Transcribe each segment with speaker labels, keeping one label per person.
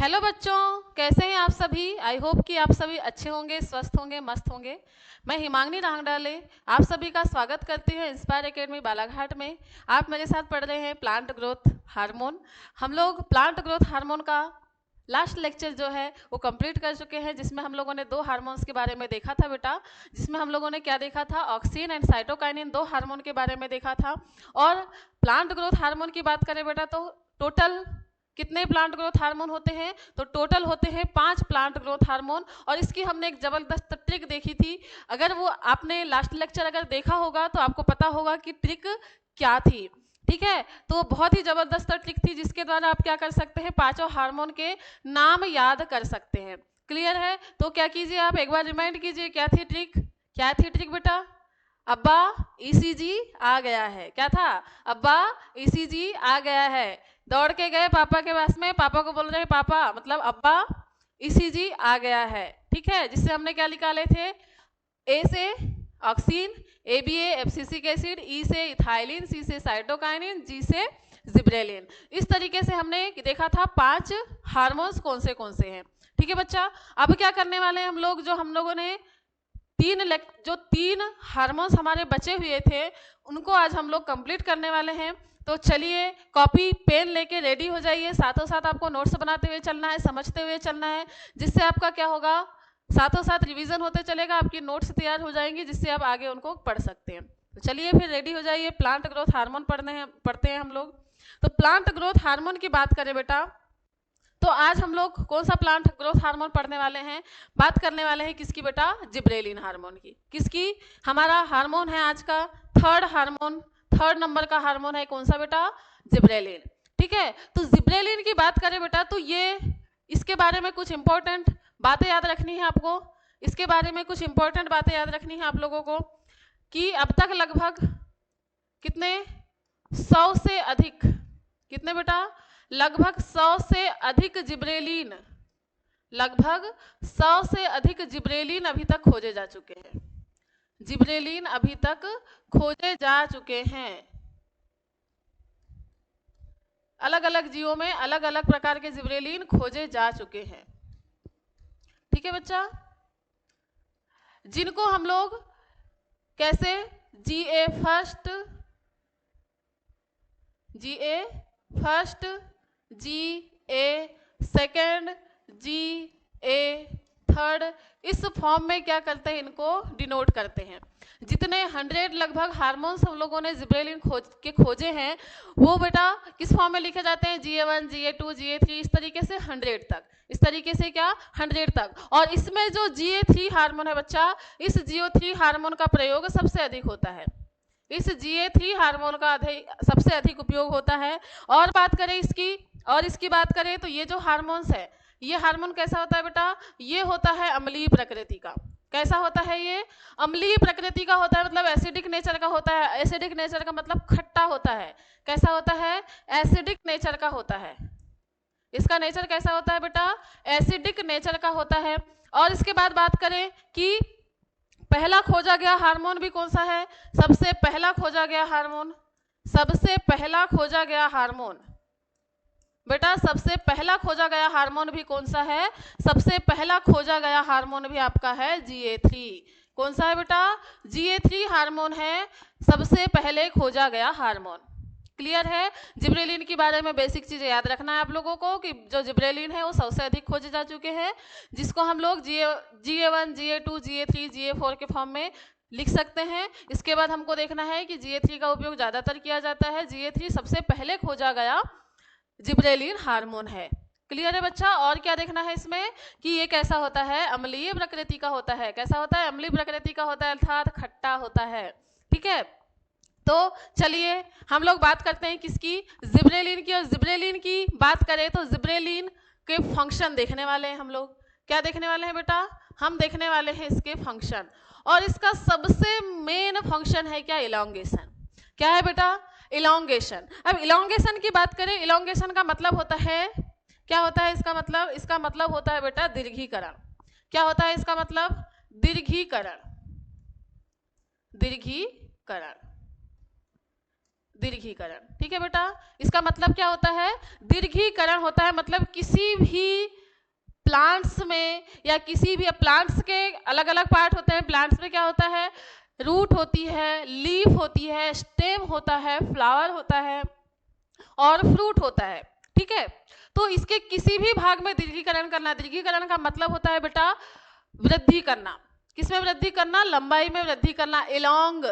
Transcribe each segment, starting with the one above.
Speaker 1: Hello बच्चों, कैसे हैं आप सभी। आई होप कि आप सभी अच्छे होंगे, स्वस्थ होंगे, मस्त होंगे। मैं हिमांगनी रांगडाले आप सभी का स्वागत करती हूँ इंस्पायर एकेडमी बालाघाट में। आप मेरे साथ पढ़ रहे हैं प्लांट ग्रोथ हार्मोन। हम लोग प्लांट ग्रोथ हार्मोन का लास्ट लेक्चर जो है वो कंप्लीट कर चुके हैं, जिसमें हम लोगों ने दो हार्मोन्स के बारे में देखा था बेटा। जिसमें हम लोगों ने क्या देखा था, ऑक्सिन एंड साइटोकाइनिन, दो हार्मोन के बारे में देखा था। और प्लांट ग्रोथ हार्मोन की बात करें बेटा तो टोटल कितने प्लांट ग्रोथ हार्मोन होते हैं, तो टोटल होते हैं 5 प्लांट ग्रोथ हार्मोन। और इसकी हमने एक जबरदस्त ट्रिक देखी थी। अगर वो आपने लास्ट लेक्चर अगर देखा होगा तो आपको पता होगा कि ट्रिक क्या थी। ठीक है, तो बहुत ही जबरदस्त ट्रिक थी जिसके द्वारा आप क्या कर सकते हैं, पांचों हार्मोन के नाम याद कर सकते हैं। क्लियर है? तो क्या कीजिए, आप एक बार रिमाइंड कीजिए क्या थी ट्रिक। क्या थी ट्रिक बेटा? अब्बा ईसीजी आ गया है। क्या था? अब्बा ईसीजी आ गया है। दौड़ के गए पापा के पास में, पापा को बोल रहे हैं पापा मतलब अब्बा ईसीजी आ गया है। ठीक है, जिससे हमने क्या निकाले थे, ए से ऑक्सीन, एबीए एब्सिसिक एसिड, ई से इथाइलिन, सी से साइटोकाइनिन, जी से जिब्रेलिन। इस तरीके से हमने देखा था 5 हार्मोन्स कौन से हैं। ठीक है बच्चा, अब क्या करने वाले हैं हम लोग, जो हम लोगों ने जो तीन हार्मोन्स हमारे बचे हुए थे उनको आज हम लोग कंप्लीट करने वाले हैं। तो चलिए कॉपी पेन लेके रेडी हो जाइए। साथों साथ आपको नोट्स बनाते हुए चलना है, समझते हुए चलना है, जिससे आपका क्या होगा, साथों साथ रिवीजन होते चलेगा, आपकी नोट्स तैयार हो जाएंगी, जिससे आप आगे उनको पढ़ सकते हैं। तो चलिए फिर रेडी हो जाइए। प्लांट ग्रोथ हार्मोन पढ़ते हैं हम लोग। तो प्लांट ग्रोथ हार्मोन की बात करें बेटा, तो आज हम लोग कौन सा प्लांट ग्रोथ हार्मोन पढ़ने वाले हैं, बात करने वाले हैं किसकी बेटा, जिब्रेलिन हार्मोन की। किसकी? हमारा हार्मोन है आज का थर्ड हार्मोन, थर्ड नंबर का हार्मोन है कौन सा बेटा, जिब्रेलिन। ठीक है, तो जिब्रेलिन की बात करें बेटा तो ये इसके बारे में कुछ इंपॉर्टेंट बातें याद रखनी है आपको। इसके बारे में कुछ इंपॉर्टेंट बातें याद रखनी है आप लोगों को कि अब तक लगभग कितने 100 से अधिक, कितने बेटा, लगभग 100 से अधिक जिब्रेलिन, लगभग 100 से अधिक जिब्रेलिन अभी तक खोजे जा चुके हैं। जिब्रेलिन अभी तक खोजे जा चुके हैं। अलग अलग जीवों में अलग अलग प्रकार के जिब्रेलिन खोजे जा चुके हैं। ठीक है बच्चा, जिनको हम लोग कैसे जीए फर्स्ट, जीए फर्स्ट, जी ए सेकेंड, जी ए थर्ड, इस फॉर्म में क्या करते हैं, इनको डिनोट करते हैं। जितने 100 लगभग हार्मोन्स हम लोगों ने जिब्रेलिन खोजे हैं वो बेटा किस फॉर्म में लिखे जाते हैं, GA1, GA2, GA3, इस तरीके से 100 तक, इस तरीके से क्या 100 तक। और इसमें जो GA3 हार्मोन है बच्चा, इस GA3 हार्मोन का प्रयोग सबसे अधिक होता है। इस GA3 हार्मोन का सबसे अधिक उपयोग होता है। और बात करें इसकी बात करें तो ये जो हार्मोन्स है, ये हार्मोन कैसा होता है बेटा, ये होता है अम्लीय प्रकृति का। कैसा होता है ये? अम्लीय प्रकृति का होता है, मतलब एसिडिक नेचर का होता है। एसिडिक नेचर का मतलब खट्टा होता है। कैसा होता है? एसिडिक नेचर का होता है। इसका नेचर कैसा होता है बेटा? एसिडिक नेचर का होता है। और इसके बाद बात करें कि पहला खोजा गया हार्मोन भी कौन सा है, सबसे पहला खोजा गया हार्मोन, सबसे पहला खोजा गया हार्मोन बेटा, सबसे पहला खोजा गया हार्मोन भी कौन सा है, सबसे पहला खोजा गया हार्मोन भी आपका है GA3। कौन सा है बेटा? GA3 हार्मोन है सबसे पहले खोजा गया हार्मोन। क्लियर है? जिब्रेलिन के बारे में बेसिक चीजें याद रखना है आप लोगों को कि जो जिब्रेलिन है वो सबसे अधिक खोजे जा चुके हैं, जिसको हम लोग GA1, GA2, GA3, GA4 के फॉर्म में लिख सकते हैं। इसके बाद हमको देखना है कि GA3 का उपयोग ज्यादातर किया जाता है। GA3 सबसे पहले खोजा गया जिब्रेलिन हार्मोन है। क्लियर है बच्चा? और क्या देखना है इसमें कि ये कैसा होता है, अम्लीय प्रकृति का होता है। कैसा होता है? अम्लीय प्रकृति का होता है, अर्थात खट्टा होता है। ठीक है, तो चलिए हम लोग बात करते हैं किसकी, जिब्रेलिन की। और जिब्रेलिन की बात करें तो जिब्रेलिन के फंक्शन देखने वाले हैं हम लोग। क्या देखने वाले हैं बेटा? हम देखने वाले हैं इसके फंक्शन। और इसका सबसे मेन फंक्शन है क्या, इलॉन्गेशन। क्या है बेटा? इलॉन्गेशन। अब इलॉन्गेशन की बात करें, इलॉन्गेशन का मतलब होता है, क्या होता है इसका मतलब? इसका मतलब होता है बेटा दीर्घीकरण। क्या होता है इसका मतलब? दीर्घीकरण। दीर्घीकरण, दीर्घीकरण। ठीक है बेटा, इसका मतलब क्या होता है? दीर्घीकरण होता है मतलब किसी भी प्लांट्स में या किसी भी प्लांट्स के अलग अलग पार्ट होते हैं। प्लांट्स में क्या होता है? रूट होती है, लीफ होती है, स्टेम होता है, फ्लावर होता है और फ्रूट होता है। ठीक है, तो इसके किसी भी भाग में दीर्घीकरण करना, दीर्घीकरण का मतलब होता है बेटा वृद्धि करना। किसमें वृद्धि करना? लंबाई में वृद्धि करना, एलोंग,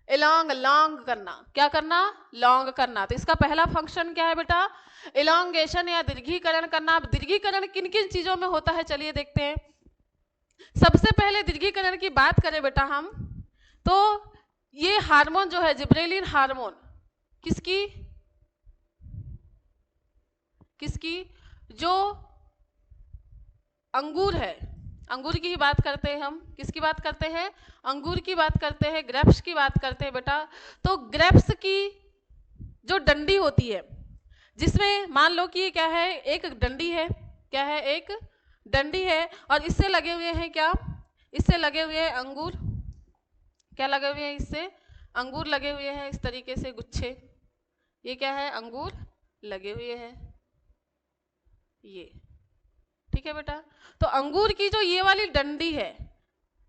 Speaker 1: एलोंग लॉन्ग करना। क्या करना? लॉन्ग करना। तो इसका पहला फंक्शन क्या है बेटा? एलोंगेशन या दीर्घीकरण करना। दीर्घीकरण किन किन चीजों में होता है चलिए देखते हैं। सबसे पहले दीर्घीकरण की बात करें बेटा हम, तो ये हार्मोन जो है जिब्रेलिन हार्मोन, किसकी किसकी? जो अंगूर है, अंगूर की ही बात करते हैं हम। किसकी बात करते हैं? अंगूर की बात करते हैं, ग्रेप्स की बात करते हैं बेटा। तो ग्रेप्स की जो डंडी होती है, जिसमें मान लो कि क्या है, एक डंडी है। क्या है? एक डंडी है और इससे लगे हुए हैं क्या? इससे लगे हुए हैं अंगूर। क्या लगे हुए हैं? इससे अंगूर लगे हुए हैं इस तरीके से गुच्छे। ये क्या है? अंगूर लगे हुए हैं ये। ठीक है बेटा, तो अंगूर की जो ये वाली डंडी है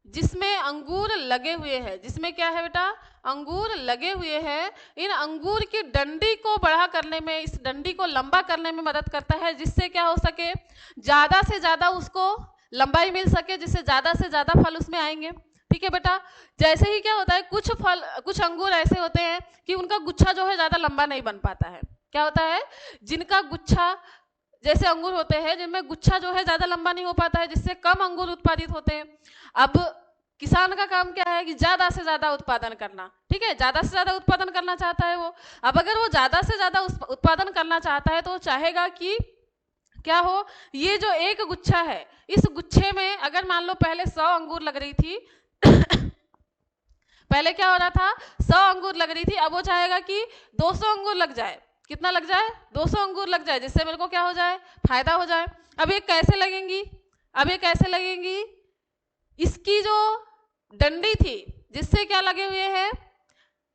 Speaker 1: जिसमें अंगूर लगे हुए हैं, जिसमें क्या है बेटा? अंगूर लगे हुए हैं। इन अंगूर की डंडी को बड़ा करने में, इस डंडी को लंबा करने में मदद करता है, जिससे क्या हो सके, ज्यादा से ज्यादा उसको लंबाई मिल सके, जिससे ज्यादा से ज्यादा फल उसमें आएंगे। ठीक है बेटा, जैसे ही क्या होता है, कुछ अंगूर ऐसे होते हैं कि उनका गुच्छा जो है ज्यादा लंबा नहीं बन पाता है। क्या होता है? जिनका गुच्छा, जैसे अंगूर होते हैं जिनमें गुच्छा जो है ज्यादा लंबा नहीं हो पाता है, जिससे कम अंगूर उत्पादित होते हैं। अब किसान का काम क्या है कि ज्यादा से ज्यादा उत्पादन करना। ठीक है, ज्यादा से ज्यादा उत्पादन करना चाहता है वो। अब अगर वो ज्यादा से ज्यादा उत्पादन करना चाहता है तो वो चाहेगा कि क्या हो, ये जो एक गुच्छा है, इस गुच्छे में अगर मान लो पहले 100 अंगूर लग रही थी पहले क्या हो रहा था? 100 अंगूर लग रही थी, अब वो चाहेगा कि 200 अंगूर लग जाए। कितना लग जाए? 200 अंगूर लग जाए, जिससे मेरे को क्या हो जाए? फायदा हो जाए। अब ये कैसे लगेंगी? अब ये कैसे लगेंगी? इसकी जो डंडी थी, जिससे क्या लगे हुए हैं,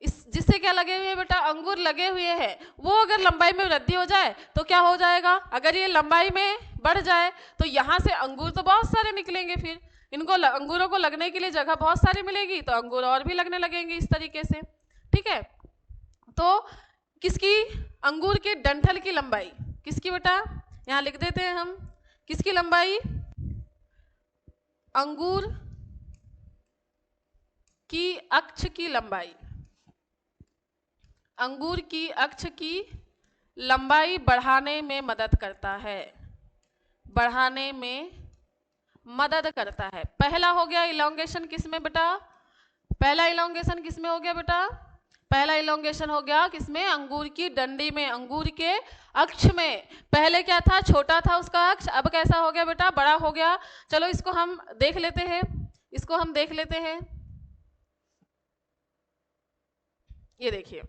Speaker 1: जिससे क्या लगे हुए हैं बेटा? अंगूर लगे हुए हैं। वो अगर लंबाई में वृद्धि हो जाए तो क्या हो जाएगा? अगर ये लंबाई में बढ़ जाए तो यहाँ से अंगूर तो बहुत सारे निकलेंगे, फिर इनको अंगूरों को लगने के लिए जगह बहुत सारी मिलेगी, तो अंगूर और भी लगने लगेंगे इस तरीके से। ठीक है, तो किसकी? अंगूर के डंठल की लंबाई किसकी बेटा? यहां लिख देते हैं हम, किसकी लंबाई? अंगूर की अक्ष की लंबाई। अंगूर की अक्ष की लंबाई बढ़ाने में मदद करता है, बढ़ाने में मदद करता है। पहला हो गया इलोंगेशन किसमें बेटा? पहला इलोंगेशन किसमें हो गया बेटा? पहला इलोंगेशन हो गया किसमें? अंगूर की डंडी में, अंगूर के अक्ष में। पहले क्या था? छोटा था उसका अक्ष, अब कैसा हो गया बेटा? बड़ा हो गया। चलो इसको हम देख लेते हैं, इसको हम देख लेते हैं। ये देखिए,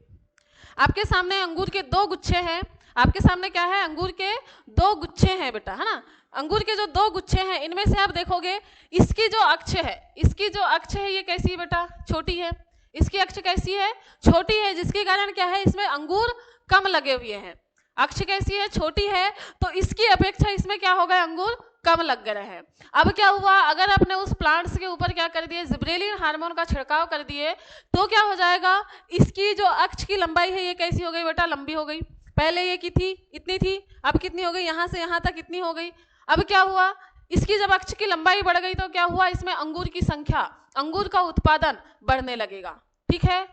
Speaker 1: आपके सामने अंगूर के 2 गुच्छे हैं। आपके सामने क्या है? अंगूर के 2 गुच्छे हैं बेटा, है ना? अंगूर के जो 2 गुच्छे हैं, इनमें से आप देखोगे इसकी जो अक्ष है, इसकी जो अक्ष है ये कैसी है बेटा? छोटी है। इसकी अक्ष कैसी है? छोटी है, जिसके कारण क्या है? इसमें अंगूर कम लगे हुए हैं। अक्ष कैसी है? छोटी है, तो इसकी अपेक्षा इसमें क्या हो गए? अंगूर कम लग गए हैं। अब क्या हुआ? अगर आपने उस प्लांट्स के ऊपर क्या कर दिए? जिब्रेलिन हार्मोन का छिड़काव कर दिए, तो क्या हो जाएगा? इसकी जो अक्ष की लंबाई है ये कैसी हो गई बेटा? लंबी हो गई। पहले ये की थी, इतनी थी, अब कितनी हो गई? यहां से यहां तक इतनी हो गई। अब क्या हुआ? इसकी जब अक्ष की लंबाई बढ़ गई तो क्या हुआ? इसमें अंगूर की संख्या, अंगूर का उत्पादन बढ़ने लगेगा। ठीक है,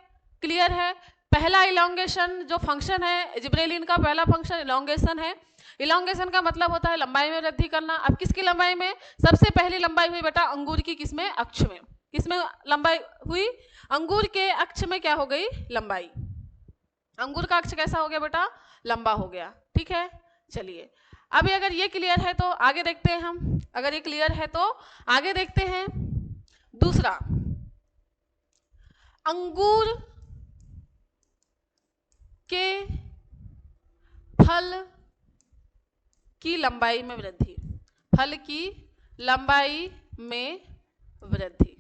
Speaker 1: क्लियर है? पहला इलोंगेशन जो फंक्शन है जिब्रेलिन का, पहला फंक्शन इलोंगेशन है। इलोंगेशन का मतलब होता है लंबाई में वृद्धि करना। अब किसकी लंबाई में? सबसे पहली लंबाई हुई बेटा अंगूर की, किसमें? अक्ष में। किसमें लंबाई हुई? अंगूर के अक्ष में क्या हो गई? लंबाई। अंगूर का अक्ष कैसा हो गया बेटा? लंबा हो गया। ठीक है, चलिए अभी अगर ये क्लियर है तो आगे देखते हैं हम। अगर ये क्लियर है तो आगे देखते हैं। दूसरा, अंगूर के फल की लंबाई में वृद्धि, फल की लंबाई में वृद्धि।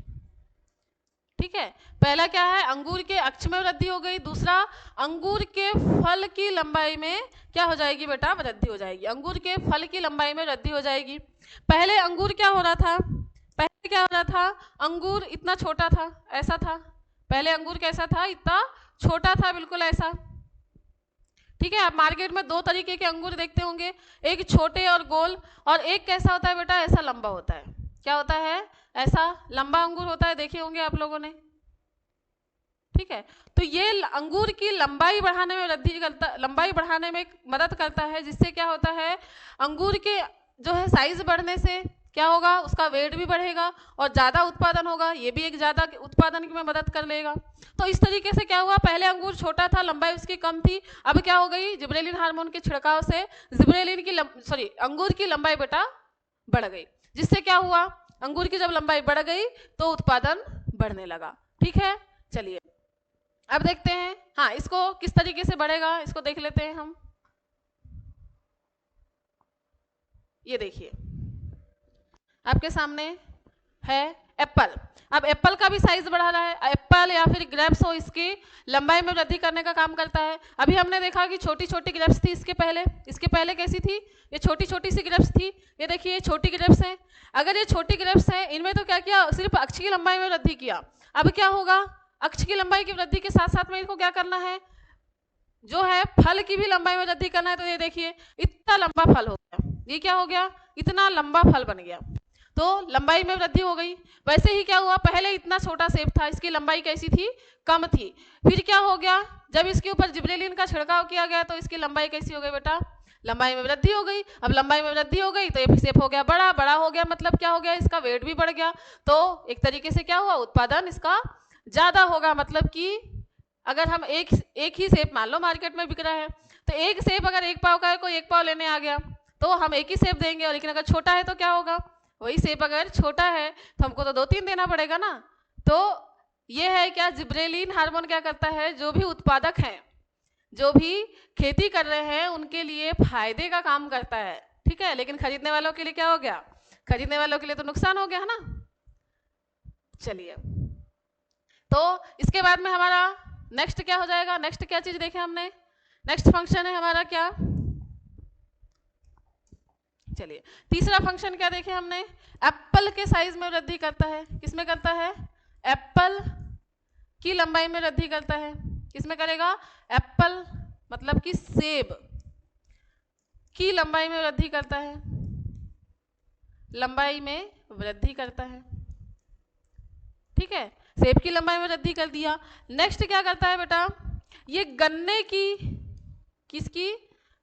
Speaker 1: ठीक है, पहला क्या है, अंगूर के अक्ष में वृद्धि हो गई। दूसरा, अंगूर के फल की लंबाई में क्या हो जाएगी बेटा, वृद्धि हो जाएगी। अंगूर के फल की लंबाई में वृद्धि हो जाएगी। पहले अंगूर क्या हो रहा था, पहले क्या हो रहा था, अंगूर इतना छोटा था, ऐसा था। पहले अंगूर कैसा था, इतना छोटा था, बिल्कुल ऐसा। ठीक है, आप मार्केट में दो तरीके के अंगूर देखते होंगे, एक छोटे और गोल, और एक कैसा होता है बेटा, ऐसा लंबा होता है। क्या होता है, ऐसा लंबा अंगूर होता है, देखे होंगे आप लोगों ने। ठीक है, तो ये अंगूर की लंबाई बढ़ाने में वृद्धि करता, लंबाई बढ़ाने में मदद करता है, जिससे क्या होता है, अंगूर के जो है साइज बढ़ने से क्या होगा, उसका वेट भी बढ़ेगा और ज़्यादा उत्पादन होगा। ये भी एक ज़्यादा उत्पादन में मदद कर लेगा। तो इस तरीके से क्या हुआ, पहले अंगूर छोटा था, लंबाई उसकी कम थी, अब क्या हो गई, जिब्रेलिन हार्मोन के छिड़काव से जिब्रेलिन की अंगूर की लंबाई बेटा बढ़ गई, जिससे क्या हुआ, अंगूर की जब लंबाई बढ़ गई तो उत्पादन बढ़ने लगा। ठीक है, चलिए अब देखते हैं, हाँ, इसको किस तरीके से बढ़ेगा, इसको देख लेते हैं हम। ये देखिए आपके सामने है एप्पल। अब एप्पल का भी साइज बढ़ा रहा है, एप्पल या फिर ग्रेप्स हो, इसकी लंबाई में वृद्धि करने का काम करता है। अभी हमने देखा कि छोटी छोटी ग्रेप्स थी, इसके पहले कैसी थी, ये छोटी छोटी सी ग्रेप्स थी। ये देखिए ये छोटी ग्रेप्स हैं। अगर ये छोटी ग्रेप्स हैं, इनमें तो क्या किया, सिर्फ अक्ष की लंबाई में वृद्धि किया। अब क्या होगा, अक्ष की लंबाई की वृद्धि के साथ साथ में इनको क्या करना है, जो है फल की भी लंबाई में वृद्धि करना है। तो ये देखिए इतना लंबा फल हो गया, ये क्या हो गया, इतना लंबा फल बन गया, तो लंबाई में वृद्धि हो गई। वैसे ही क्या हुआ, पहले इतना छोटा सेब था, इसकी लंबाई कैसी थी, कम थी। फिर क्या हो गया, जब इसके ऊपर जिब्रेलिन का छिड़काव किया गया तो इसकी लंबाई कैसी हो गई बेटा, लंबाई में वृद्धि हो गई। अब लंबाई में वृद्धि हो गई तो ये सेब हो गया बड़ा, बड़ा हो गया मतलब क्या हो गया, इसका वेट भी बढ़ गया। तो एक तरीके से क्या हुआ, उत्पादन इसका ज्यादा होगा। मतलब कि अगर हम एक ही सेब मान लो मार्केट में बिक रहा है, तो एक सेब अगर 1 पाव का है, कोई 1 पाव लेने आ गया तो हम एक ही सेब देंगे, और लेकिन अगर छोटा है तो क्या होगा, वही सेब अगर छोटा है तो हमको तो 2-3 देना पड़ेगा ना। तो ये है क्या, जिब्रेलिन हार्मोन क्या करता है, जो भी उत्पादक हैं, जो भी खेती कर रहे हैं, उनके लिए फायदे का काम करता है। ठीक है, लेकिन खरीदने वालों के लिए क्या हो गया, खरीदने वालों के लिए तो नुकसान हो गया है ना। चलिए, तो इसके बाद में हमारा नेक्स्ट क्या हो जाएगा, नेक्स्ट क्या चीज देखे हमने, नेक्स्ट फंक्शन है हमारा क्या, चलिए तीसरा फंक्शन क्या देखे हमने, एप्पल के साइज में वृद्धि करता है। किसमें करता है, एप्पल की लंबाई में वृद्धि करता है। किसमें करेगा, एप्पल मतलब कि सेब की लंबाई में वृद्धि करता है, लंबाई में वृद्धि करता है। ठीक है, सेब की लंबाई में वृद्धि कर दिया। नेक्स्ट क्या करता है बेटा, ये गन्ने की, किसकी,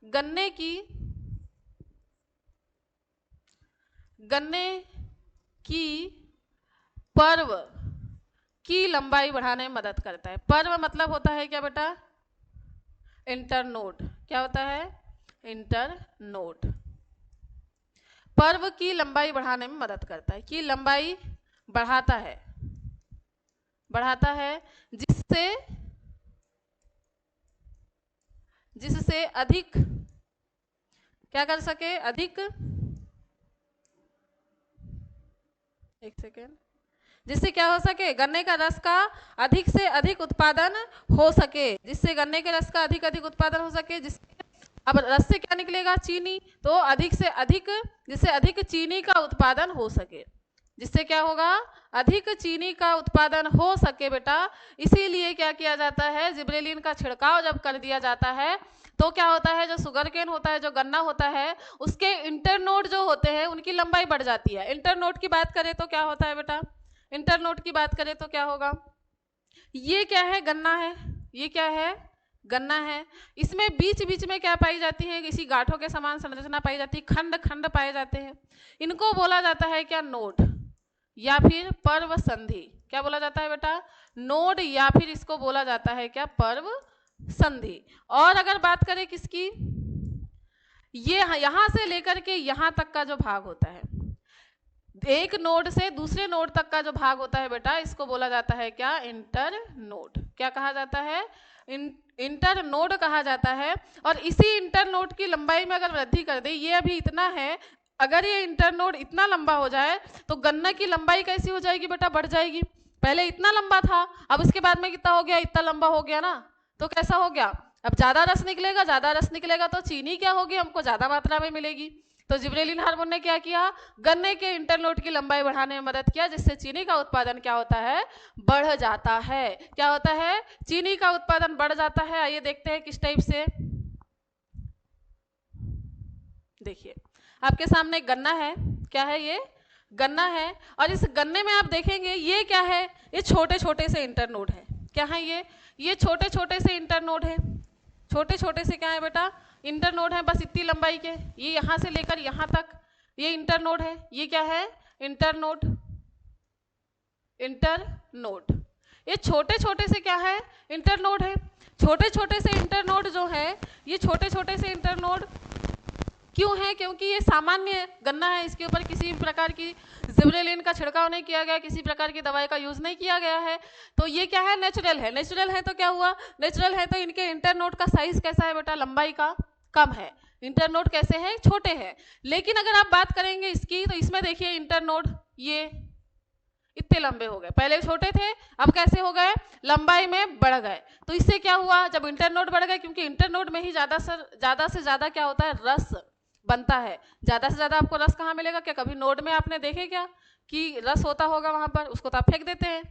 Speaker 1: गन्ने की पर्व की लंबाई बढ़ाने में मदद करता है। पर्व मतलब होता है क्या बेटा, इंटरनोड। क्या होता है, इंटरनोड। पर्व की लंबाई बढ़ाने में मदद करता है, की लंबाई बढ़ाता है, जिससे अधिक क्या कर सके, अधिक, एक सेकेंड, जिससे क्या हो सके, गन्ने का रस का अधिक से अधिक उत्पादन हो सके, जिससे गन्ने के रस का अधिक उत्पादन हो सके। जिससे अब रस से क्या निकलेगा, चीनी, तो अधिक से अधिक, जिससे अधिक चीनी का उत्पादन हो सके, जिससे क्या होगा, अधिक चीनी का उत्पादन हो सके बेटा। इसीलिए क्या किया जाता है, जिब्रेलिन का छिड़काव जब कर दिया जाता है तो क्या होता है, जो शुगर केन होता है, जो गन्ना होता है, उसके इंटरनोड जो होते हैं उनकी लंबाई बढ़ जाती है। इंटरनोड की बात करें तो क्या होता है बेटा, इंटरनोड की बात करें तो क्या होगा, ये क्या है, गन्ना है, ये क्या है, गन्ना है। इसमें बीच बीच में क्या पाई जाती है, किसी गांठों के समान संरचना पाई जाती है, खंड खंड पाए जाते हैं। इनको बोला जाता है क्या, नोड या फिर पर्व संधि। क्या बोला जाता है बेटा, नोड या फिर इसको बोला जाता है क्या, पर्व संधि। और अगर बात करें किसकी, ये यहां से लेकर के यहां तक का जो भाग होता है, एक नोड से दूसरे नोड तक का जो भाग होता है बेटा, इसको बोला जाता है क्या, इंटर नोड। क्या कहा जाता है, इंटर नोड कहा जाता है। और इसी इंटर नोड की लंबाई में अगर वृद्धि कर दे, ये अभी इतना है, अगर ये इंटर नोड इतना लंबा हो जाए तो गन्ना की लंबाई कैसी हो जाएगी बेटा, बढ़ जाएगी। पहले इतना लंबा था, अब इसके बाद में कितना हो गया, इतना लंबा हो गया ना। तो कैसा हो गया, अब ज्यादा रस निकलेगा, ज्यादा रस निकलेगा तो चीनी क्या होगी, हमको ज्यादा मात्रा में मिलेगी। तो जिब्रेलिन हार्मोन ने क्या किया, गन्ने के इंटरनोड की लंबाई बढ़ाने में मदद किया, जिससे चीनी का उत्पादन क्या होता है, बढ़ जाता है। क्या होता है, चीनी का उत्पादन बढ़ जाता है। आइए देखते हैं किस टाइप से। देखिए आपके सामने गन्ना है, क्या है ये, गन्ना है। और इस गन्ने में आप देखेंगे ये क्या है, ये छोटे छोटे से इंटरनोड है। क्या है ये छोटे छोटे से इंटरनोड है। छोटे छोटे से क्या है बेटा, इंटरनोड है, बस इतनी लंबाई के। ये यहाँ से लेकर यहाँ तक ये इंटरनोड है। ये क्या है, इंटरनोड। इंटरनोड ये छोटे छोटे से क्या है, इंटरनोड है। छोटे छोटे से इंटरनोड जो है, ये छोटे छोटे से इंटरनोड क्यों है, क्योंकि ये सामान्य गन्ना है, इसके ऊपर किसी प्रकार की जिब्रेलिन का छिड़काव नहीं किया गया, किसी प्रकार की दवाई का यूज नहीं किया गया है। तो ये क्या है, नेचुरल है। नेचुरल है तो क्या हुआ, नेचुरल है तो इनके इंटरनोड का साइज कैसा है बेटा, लंबाई का कम है। इंटरनोड कैसे है, छोटे हैं। लेकिन अगर आप बात करेंगे इसकी, तो इसमें देखिए इंटरनोड ये इतने लंबे हो गए, पहले छोटे थे अब कैसे हो गए, लंबाई में बढ़ गए। तो इससे क्या हुआ, जब इंटरनोड बढ़ गए, क्योंकि इंटरनोड में ही ज्यादा से ज्यादा क्या होता है, रस बनता है। ज्यादा से ज्यादा आपको रस कहाँ मिलेगा, क्या कभी नोड में आपने देखे क्या कि रस होता होगा वहां पर, उसको तो आप फेंक देते हैं,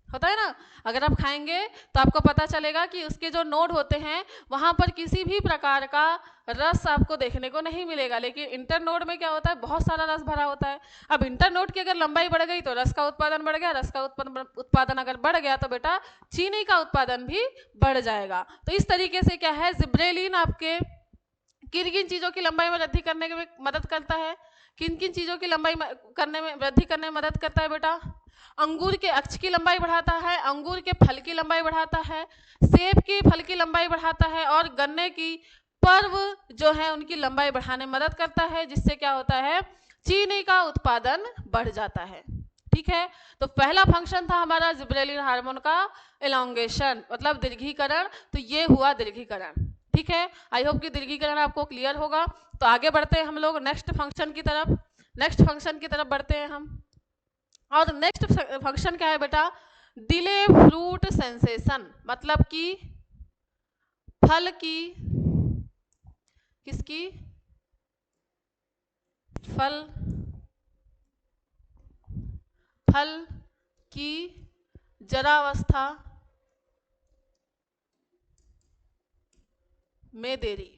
Speaker 1: होता है ना। अगर आप खाएंगे तो आपको पता चलेगा कि उसके जो नोड होते हैं वहां पर किसी भी प्रकार का रस आपको देखने को नहीं मिलेगा। लेकिन इंटरनोड में क्या होता है, बहुत सारा रस भरा होता है। अब इंटरनोड की अगर लंबाई बढ़ गई तो रस का उत्पादन बढ़ गया, रस का उत्पादन अगर बढ़ गया तो बेटा चीनी का उत्पादन भी बढ़ जाएगा। तो इस तरीके से क्या है, जिब्रेलिन आपके किन किन चीजों की लंबाई में वृद्धि करने में मदद करता है, किन किन चीजों की लंबाई करने में वृद्धि करने में मदद करता है बेटा, अंगूर के अक्ष की लंबाई बढ़ाता है, अंगूर के फल की लंबाई बढ़ाता है, सेब के फल की लंबाई बढ़ाता है, और गन्ने की पर्व जो है उनकी लंबाई बढ़ाने में मदद करता है, जिससे क्या होता है, चीनी का उत्पादन बढ़ जाता है। ठीक है, तो पहला फंक्शन था हमारा जिब्रेलिन हार्मोन का एलोंगेशन, मतलब दीर्घीकरण। तो ये हुआ दीर्घीकरण। ठीक है, आई होप कि दीर्घीकरण आपको क्लियर होगा। तो आगे बढ़ते हैं हम लोग नेक्स्ट फंक्शन की तरफ। नेक्स्ट फंक्शन की तरफ बढ़ते हैं हम। और नेक्स्ट फंक्शन क्या है बेटा, डिले फ्रूट सेंसेशन, मतलब कि फल की, किसकी, फल की जरावस्था में देरी।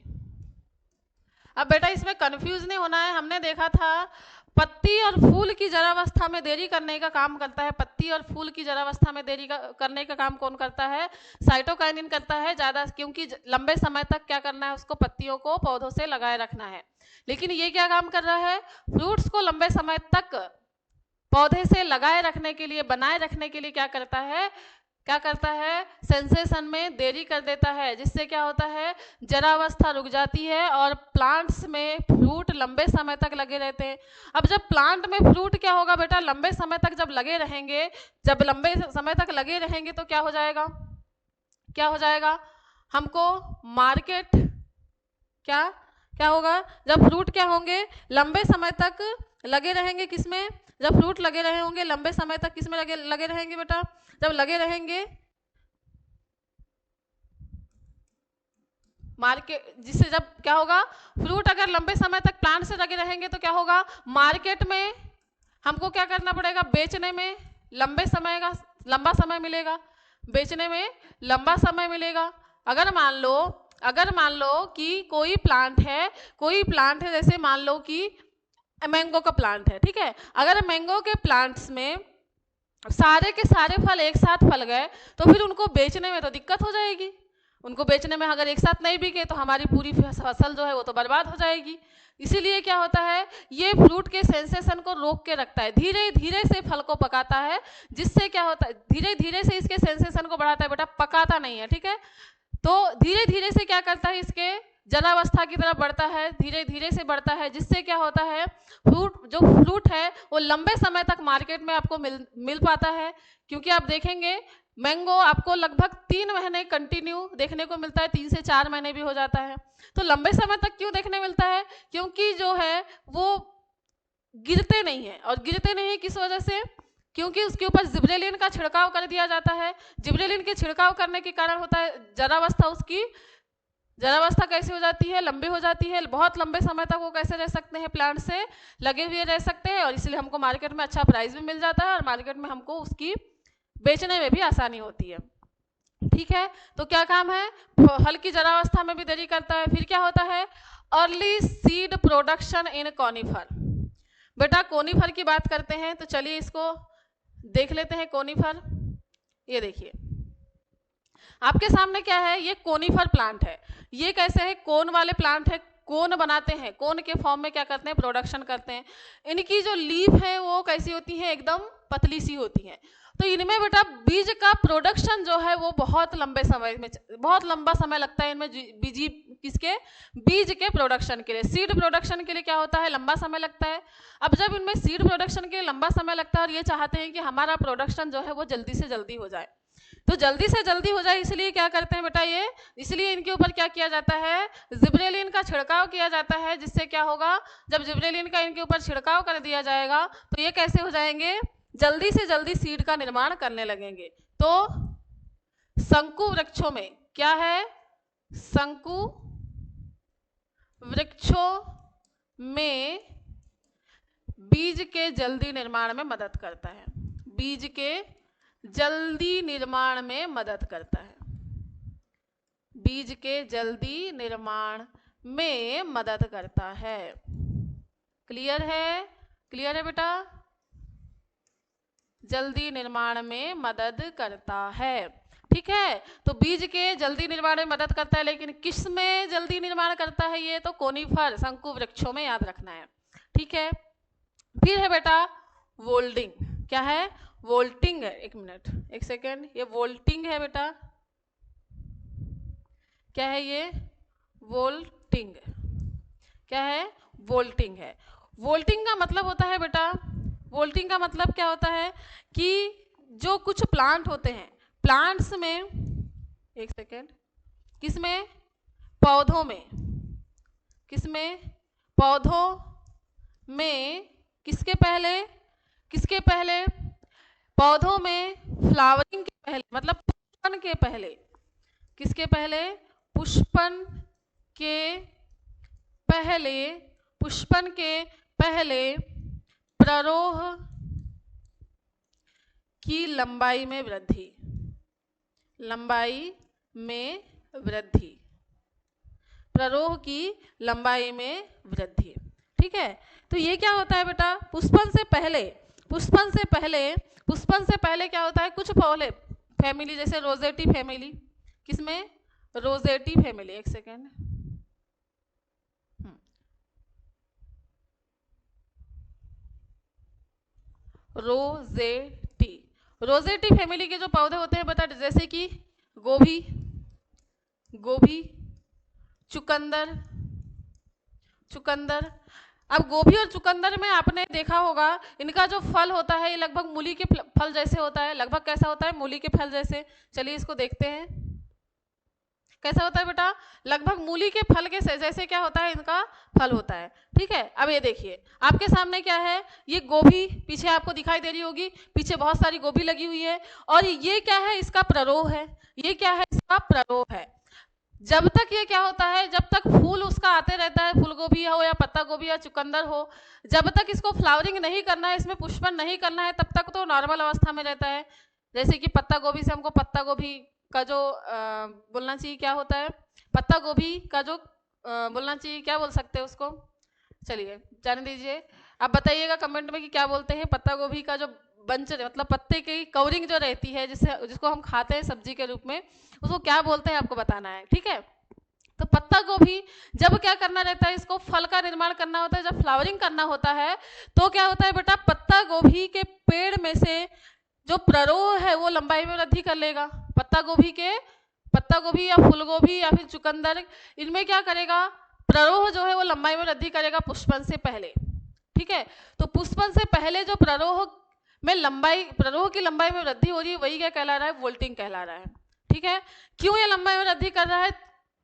Speaker 1: अब बेटा इसमें कंफ्यूज नहीं होना है, हमने देखा था पत्ती और फूल की जरावस्था में देरी करने का काम करता है। पत्ती और फूल की जरावस्था में देरी करने का काम कौन करता है, साइटोकाइनिन करता है ज्यादा, क्योंकि लंबे समय तक क्या करना है, उसको पत्तियों को पौधों से लगाए रखना है। लेकिन ये क्या काम कर रहा है, फ्रूट्स को लंबे समय तक पौधे से लगाए रखने के लिए, बनाए रखने के लिए क्या करता है, सेंसेशन में देरी कर देता है, जिससे क्या होता है, जरावस्था रुक जाती है और प्लांट्स में फ्रूट लंबे समय तक लगे रहते हैं। अब जब प्लांट में फ्रूट क्या होगा बेटा, लंबे समय तक जब लगे रहेंगे, जब लंबे समय तक लगे रहेंगे तो क्या हो जाएगा, हमको मार्केट क्या होगा, जब फ्रूट क्या होंगे, लंबे समय तक लगे रहेंगे, किसमें, जब फ्रूट लगे रहे होंगे लंबे समय तक, किसमें लगे रहेंगे बेटा, जब लगे रहेंगे मार्केट, जिससे जब क्या होगा, फ्रूट अगर लंबे समय तक प्लांट से लगे रहेंगे तो क्या होगा, मार्केट में हमको क्या करना पड़ेगा, बेचने में लंबा समय मिलेगा, बेचने में लंबा समय मिलेगा। अगर मान लो कि कोई प्लांट है, जैसे मान लो कि मैंगो का प्लांट है, ठीक है। अगर मैंगो के प्लांट्स में सारे के सारे फल एक साथ फल गए तो फिर उनको बेचने में तो दिक्कत हो जाएगी। उनको बेचने में अगर एक साथ नहीं बिके तो हमारी पूरी फसल जो है वो तो बर्बाद हो जाएगी। इसीलिए क्या होता है, ये फ्रूट के सेंसेशन को रोक के रखता है, धीरे धीरे से फल को पकाता है, जिससे क्या होता है, धीरे धीरे से इसके सेंसेशन को बढ़ाता है बेटा, पकाता नहीं है, ठीक है। तो धीरे धीरे से क्या करता है, इसके जरावस्था की तरफ बढ़ता है, धीरे धीरे से बढ़ता है, जिससे क्या होता है, फ्रूट है वो लंबे समय तक मार्केट में आपको मिल पाता है। क्योंकि आप देखेंगे मैंगो आपको लगभग 3 महीने कंटिन्यू देखने को मिलता है, 3 से 4 महीने भी हो जाता है। तो लंबे समय तक क्यों देखने मिलता है, क्योंकि जो है वो गिरते नहीं है। और गिरते नहीं किस वजह से, क्योंकि उसके ऊपर जिब्रेलिन का छिड़काव कर दिया जाता है। जिब्रेलिन के छिड़काव करने के कारण होता है जरावस्था, उसकी जरावस्था कैसे हो जाती है, लंबी हो जाती है, बहुत लंबे समय तक वो कैसे रह सकते हैं, प्लांट से लगे हुए रह सकते हैं, और इसलिए हमको मार्केट में अच्छा प्राइस भी मिल जाता है और मार्केट में हमको उसकी बेचने में भी आसानी होती है। ठीक है, तो क्या काम है, हल्की जरावस्था में भी देरी करता है। फिर क्या होता है, early seed production in conifer. बेटा कोनिफर की बात करते हैं तो चलिए इसको देख लेते हैं। कोनिफर, ये देखिए आपके सामने क्या है, ये कोनिफर प्लांट है। ये कैसे है, कोन वाले प्लांट है, कोन बनाते हैं, कोन के फॉर्म में क्या करते हैं, प्रोडक्शन करते हैं। इनकी जो लीफ है वो कैसी होती है, एकदम पतली सी होती है। तो इनमें बेटा बीज का प्रोडक्शन जो है वो बहुत लंबे समय में, बहुत लंबा समय लगता है इनमें बीज के प्रोडक्शन के लिए। सीड प्रोडक्शन के लिए क्या होता है, लंबा समय लगता है। अब जब इनमें सीड प्रोडक्शन के लिए लंबा समय लगता है और ये चाहते हैं कि हमारा प्रोडक्शन जो है वो जल्दी से जल्दी हो जाए, तो जल्दी से जल्दी हो जाए इसलिए क्या करते हैं बेटा, ये इसलिए इनके ऊपर क्या किया जाता है, जिब्रेलिन का छिड़काव किया जाता है। जिससे क्या होगा, जब जिब्रेलिन का इनके ऊपर छिड़काव कर दिया जाएगा तो ये कैसे हो जाएंगे, जल्दी से जल्दी सीड का निर्माण करने लगेंगे। तो शंकु वृक्षों में क्या है, शंकु वृक्षों में बीज के जल्दी निर्माण में मदद करता है, बीज के जल्दी निर्माण में मदद करता है, बीज के जल्दी निर्माण में मदद करता है। क्लियर है, क्लियर है बेटा, जल्दी निर्माण में मदद करता है। ठीक है, तो बीज के जल्दी निर्माण में मदद करता है, लेकिन किस में जल्दी निर्माण करता है, ये तो कोनिफर शंकु वृक्षों में, याद रखना है। ठीक है, फिर है बेटा वोल्डिंग। क्या है, वोल्टिंग है, एक मिनट, एक सेकेंड, ये वोल्टिंग है बेटा। क्या है ये, वोल्टिंग। क्या है, वोल्टिंग है। वोल्टिंग का मतलब होता है बेटा, वोल्टिंग का मतलब क्या होता है कि जो कुछ प्लांट होते हैं, प्लांट्स में, एक सेकेंड, किसमें, पौधों में, किसमें, पौधों में, किसके पहले, किसके पहले, पौधों में फ्लावरिंग के पहले, मतलब पुष्पन के पहले, किसके पहले, पुष्पन के पहले, पुष्पन के पहले प्ररोह की लंबाई में वृद्धि, लंबाई में वृद्धि, प्ररोह की लंबाई में वृद्धि। ठीक है, तो ये क्या होता है बेटा, पुष्पन से पहले, पुष्पन से पहले, पुष्पन से पहले क्या होता है, कुछ पौधे फैमिली जैसे रोजेटी फैमिली, किसमें, रोजेटी फैमिली, एक सेकेंड, रोजेटी, रोजेटी फैमिली के जो पौधे होते हैं बेटा, जैसे कि गोभी, गोभी, चुकंदर, चुकंदर। अब गोभी और चुकंदर में आपने देखा होगा इनका जो फल होता है ये लगभग मूली के फल जैसे होता है, लगभग कैसा होता है, मूली के फल जैसे। चलिए इसको देखते हैं, कैसा होता है बेटा, लगभग मूली के फल के जैसे क्या होता है, इनका फल होता है। ठीक है, अब ये देखिए आपके सामने क्या है, ये गोभी पीछे आपको दिखाई दे रही होगी, पीछे बहुत सारी गोभी लगी हुई है, और ये क्या है, इसका प्ररोह है, ये क्या है, इसका प्ररोह है। जब तक ये क्या होता है, जब तक फूल उसका आते रहता है, फूल गोभी हो या पत्ता गोभी या चुकंदर हो, जब तक इसको फ्लावरिंग नहीं करना है, इसमें पुष्पन नहीं करना है, तब तक तो नॉर्मल अवस्था में रहता है। जैसे कि पत्ता गोभी से हमको पत्ता गोभी का जो बोलना चाहिए क्या होता है, पत्ता गोभी का जो बोलना चाहिए, क्या बोल सकते हैं उसको, चलिए जाने दीजिए, आप बताइएगा कमेंट में कि क्या बोलते हैं। पत्ता गोभी का जो बंच मतलब पत्ते की कवरिंग जो रहती है, जिसको हम खाते हैं सब्जी के रूप में, उसको क्या बोलते हैं आपको बताना है। ठीक है, तो पत्ता गोभी जब क्या करना रहता है, इसको फल का निर्माण करना होता है, जब फ्लावरिंग करना होता है तो क्या होता है बेटा, पत्ता गोभी के पेड़ में से जो प्ररोह है वो लंबाई में वृद्धि कर लेगा। पत्ता गोभी या फूल गोभी या फिर चुकंदर, इनमें क्या करेगा, प्ररोह जो है वो लंबाई में वृद्धि करेगा पुष्पन से पहले। ठीक है, तो पुष्पन से पहले जो प्ररोह की लंबाई में वृद्धि हो रही है, वही क्या कहला रहा है, वोल्टिंग कहला रहा है। ठीक है, क्यों ये लंबाई में वृद्धि कर रहा है,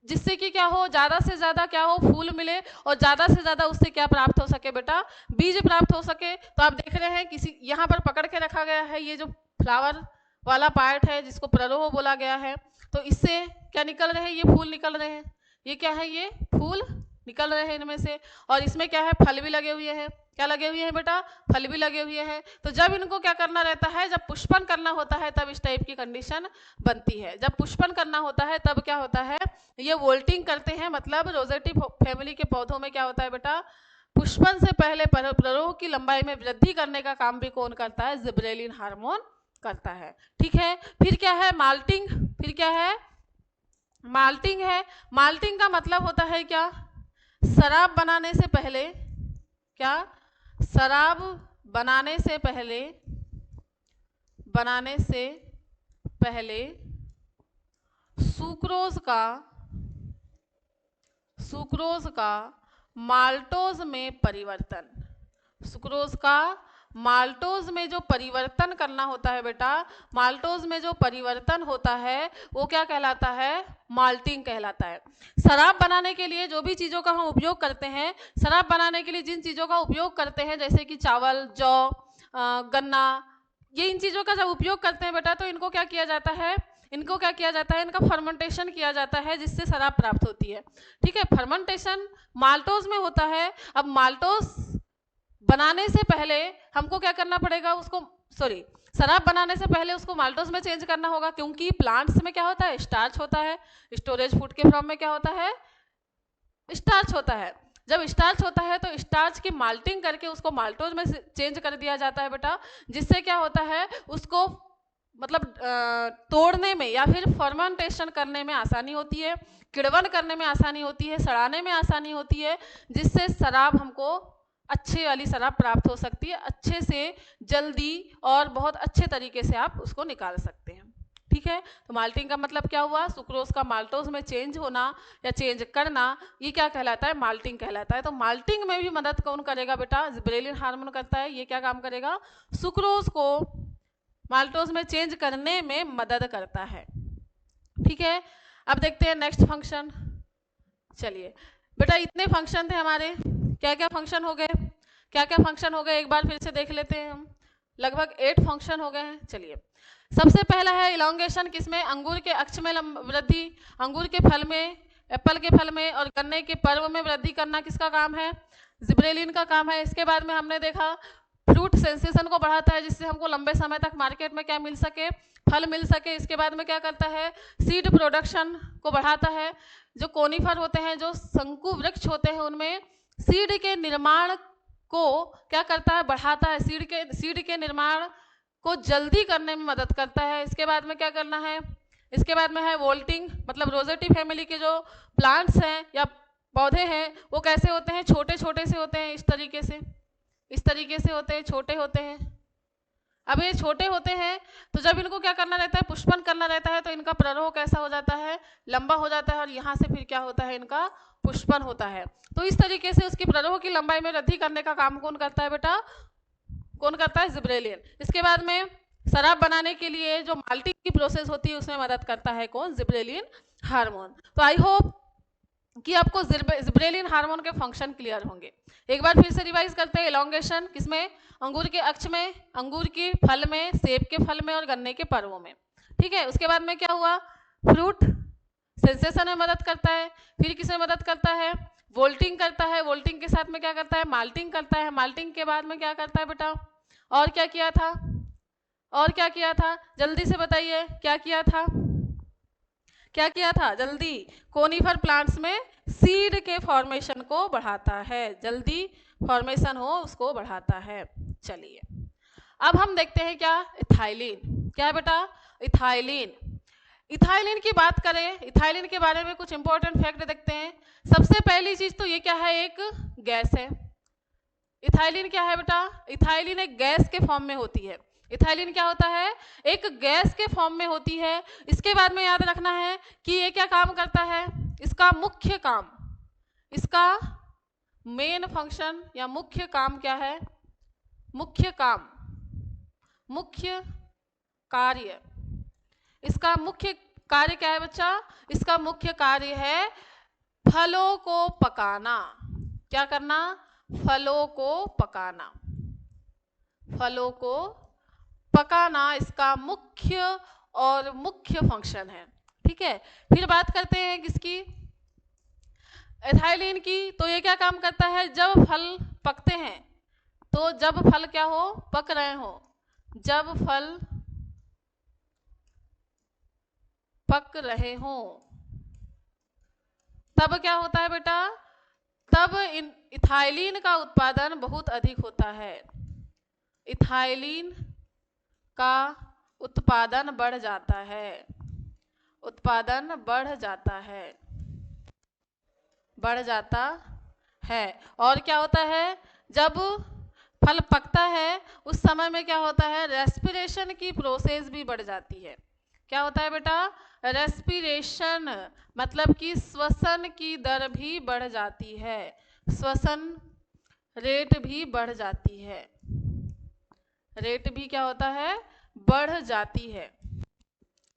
Speaker 1: जिससे कि क्या हो, ज़्यादा से ज़्यादा क्या हो, फूल मिले और ज़्यादा से ज़्यादा उससे क्या प्राप्त हो सके बेटा, बीज प्राप्त हो सके। तो आप देख रहे हैं किसी यहाँ पर पकड़ के रखा गया है, ये जो फ्लावर वाला पार्ट है जिसको प्ररोह बोला गया है, तो इससे क्या निकल रहे हैं, ये फूल निकल रहे हैं। ये क्या है, ये फूल निकल रहे हैं इनमें से, और इसमें क्या है, फल भी लगे हुए हैं। क्या लगे हुए हैं बेटा, फल भी लगे हुए हैं। तो जब इनको क्या करना रहता है, जब पुष्पन करना होता है तब इस टाइप की कंडीशन बनती है। जब पुष्पन करना होता है तब क्या होता है, ये वोल्टिंग करते हैं। मतलब रोजेटी फैमिली के पौधों में क्या होता है बेटा, पुष्पन से पहले प्ररोह की लंबाई में वृद्धि करने का काम भी कौन करता है, जिब्रेलिन हार्मोन करता है। ठीक है, फिर क्या है, माल्टिंग। फिर क्या है, माल्टिंग है। माल्टिंग का मतलब होता है क्या, शराब बनाने से पहले, क्या, शराब बनाने से पहले, बनाने से पहले सुक्रोज का माल्टोज में परिवर्तन, सुक्रोज का माल्टोज में जो परिवर्तन करना होता है बेटा, माल्टोज में जो परिवर्तन होता है वो क्या कहलाता है, माल्टिंग कहलाता है। शराब बनाने के लिए जो भी चीज़ों का हम उपयोग करते हैं, शराब बनाने के लिए जिन चीज़ों का उपयोग करते हैं, जैसे कि चावल, जौ, गन्ना, ये इन चीज़ों का जब उपयोग करते हैं बेटा, तो इनको क्या किया जाता है, इनको क्या किया जाता है, इनका फर्मेंटेशन किया जाता है, जिससे शराब प्राप्त होती है। ठीक है, फर्मेंटेशन माल्टोज में होता है। अब माल्टोज बनाने से पहले हमको क्या करना पड़ेगा, उसको शराब बनाने से पहले उसको माल्टोज में चेंज करना होगा, क्योंकि प्लांट्स में क्या होता है, स्टार्च होता है। स्टोरेज फूड के फॉर्म में क्या होता है, स्टार्च होता है। जब स्टार्च होता है तो स्टार्च की माल्टिंग करके उसको माल्टोज में चेंज कर दिया जाता है बेटा, जिससे क्या होता है, उसको मतलब तोड़ने में या फिर फर्मेंटेशन करने में आसानी होती है, किण्वन करने में आसानी होती है, सड़ाने में आसानी होती है, जिससे शराब हमको अच्छे वाली शराब प्राप्त हो सकती है, अच्छे से जल्दी और बहुत अच्छे तरीके से आप उसको निकाल सकते हैं। ठीक है, तो माल्टिंग का मतलब क्या हुआ, सुक्रोज का माल्टोज में चेंज होना या चेंज करना, ये क्या कहलाता है, माल्टिंग कहलाता है। तो माल्टिंग में भी मदद कौन करेगा बेटा, जिब्रेलिन हार्मोन करता है। ये क्या काम करेगा, सुक्रोज को माल्टोज में चेंज करने में मदद करता है। ठीक है, अब देखते हैं नेक्स्ट फंक्शन। चलिए बेटा, इतने फंक्शन थे हमारे, क्या क्या फंक्शन हो गए, क्या क्या फंक्शन हो गए, एक बार फिर से देख लेते हैं हम। लगभग 8 फंक्शन हो गए हैं। चलिए, सबसे पहला है इलोंगेशन, किसमें, अंगूर के अक्ष में वृद्धि, अंगूर के फल में, एप्पल के फल में और गन्ने के पर्व में वृद्धि करना किसका काम है, जिब्रेलिन का काम है। इसके बाद में हमने देखा फ्रूट सेंसेशन को बढ़ाता है, जिससे हमको लंबे समय तक मार्केट में क्या मिल सके, फल मिल सके। इसके बाद में क्या करता है, सीड प्रोडक्शन को बढ़ाता है। जो कोनिफर होते हैं, जो शंकु वृक्ष होते हैं, उनमें सीड के निर्माण को क्या करता है, बढ़ाता है, सीड के निर्माण को जल्दी करने में मदद करता है। इसके बाद में क्या करना है, इसके बाद में है वोल्टिंग, मतलब रोजेटी फैमिली के जो प्लांट्स हैं या पौधे हैं वो कैसे होते हैं, छोटे छोटे से होते हैं, इस तरीके से होते हैं, छोटे होते हैं। अब ये छोटे होते हैं तो जब इनको क्या करना रहता है, पुष्पन करना रहता है, तो इनका प्ररोह कैसा हो जाता है, लंबा हो जाता है, और यहाँ से फिर क्या होता है, इनका पुष्पन होता है। तो इस तरीके से उसकी प्ररोह की लंबाई में वृद्धि करने का काम कौन करता है बेटा, कौन करता है, जिब्रेलिन। इसके बाद में शराब बनाने के लिए जो माल्टिंग की प्रोसेस होती है उसमें मदद करता है कौन, जिब्रेलिन हार्मोन। तो आई होप कि आपको जिब्रेलिन हार्मोन के फंक्शन क्लियर होंगे। एक बार फिर से रिवाइज करते हैं। इलोंगेशन किसमें, अंगूर के अक्ष में, अंगूर के फल में, सेब के फल में और गन्ने के पर्वों में। ठीक है, उसके बाद में क्या हुआ, फ्रूट सेंसेशन में मदद करता है। फिर किसमें मदद करता है, वोल्टिंग करता है। वोल्टिंग के साथ में क्या करता है, माल्टिंग करता है। माल्टिंग के बाद में क्या करता है बेटा, और क्या किया था, और क्या किया था, जल्दी से बताइए, क्या किया था, क्या किया था जल्दी, कोनिफर प्लांट्स में सीड के फॉर्मेशन को बढ़ाता है, जल्दी फॉर्मेशन हो उसको बढ़ाता है। चलिए अब हम देखते हैं क्या, इथाइलिन। क्या बेटा, इथाइलिन। इथाइलिन की बात करें, इथाइलिन के बारे में कुछ इंपॉर्टेंट फैक्ट देखते हैं। सबसे पहली चीज तो ये क्या है, एक गैस है। इथाइलिन क्या है बेटा, इथाइलिन एक गैस के फॉर्म में होती है। इथाइलिन क्या होता है, एक गैस के फॉर्म में होती है। इसके बाद में याद रखना है कि ये क्या काम करता है, इसका मुख्य काम, इसका मेन फंक्शन या मुख्य काम क्या है, मुख्य काम, मुख्य कार्य, इसका मुख्य कार्य क्या है बच्चा? इसका मुख्य कार्य है फलों को पकाना। क्या करना? फलों को पकाना। फलों को पकाना इसका मुख्य फंक्शन है। ठीक है, फिर बात करते हैं किसकी? एथाइलिन की। तो ये क्या काम करता है? जब फल पकते हैं, तो जब फल क्या हो? पक रहे हो, जब फल पक रहे हो तब क्या होता है बेटा? तब इथाइलिन का उत्पादन बहुत अधिक होता है। इथाइलिन का उत्पादन बढ़ जाता है। उत्पादन बढ़ जाता है, बढ़ जाता है। और क्या होता है? जब फल पकता है उस समय में क्या होता है? रेस्पिरेशन की प्रोसेस भी बढ़ जाती है। क्या होता है बेटा? रेस्पिरेशन मतलब कि श्वसन की दर भी बढ़ जाती है, श्वसन रेट भी बढ़ जाती है। रेट भी क्या होता है? बढ़ जाती है।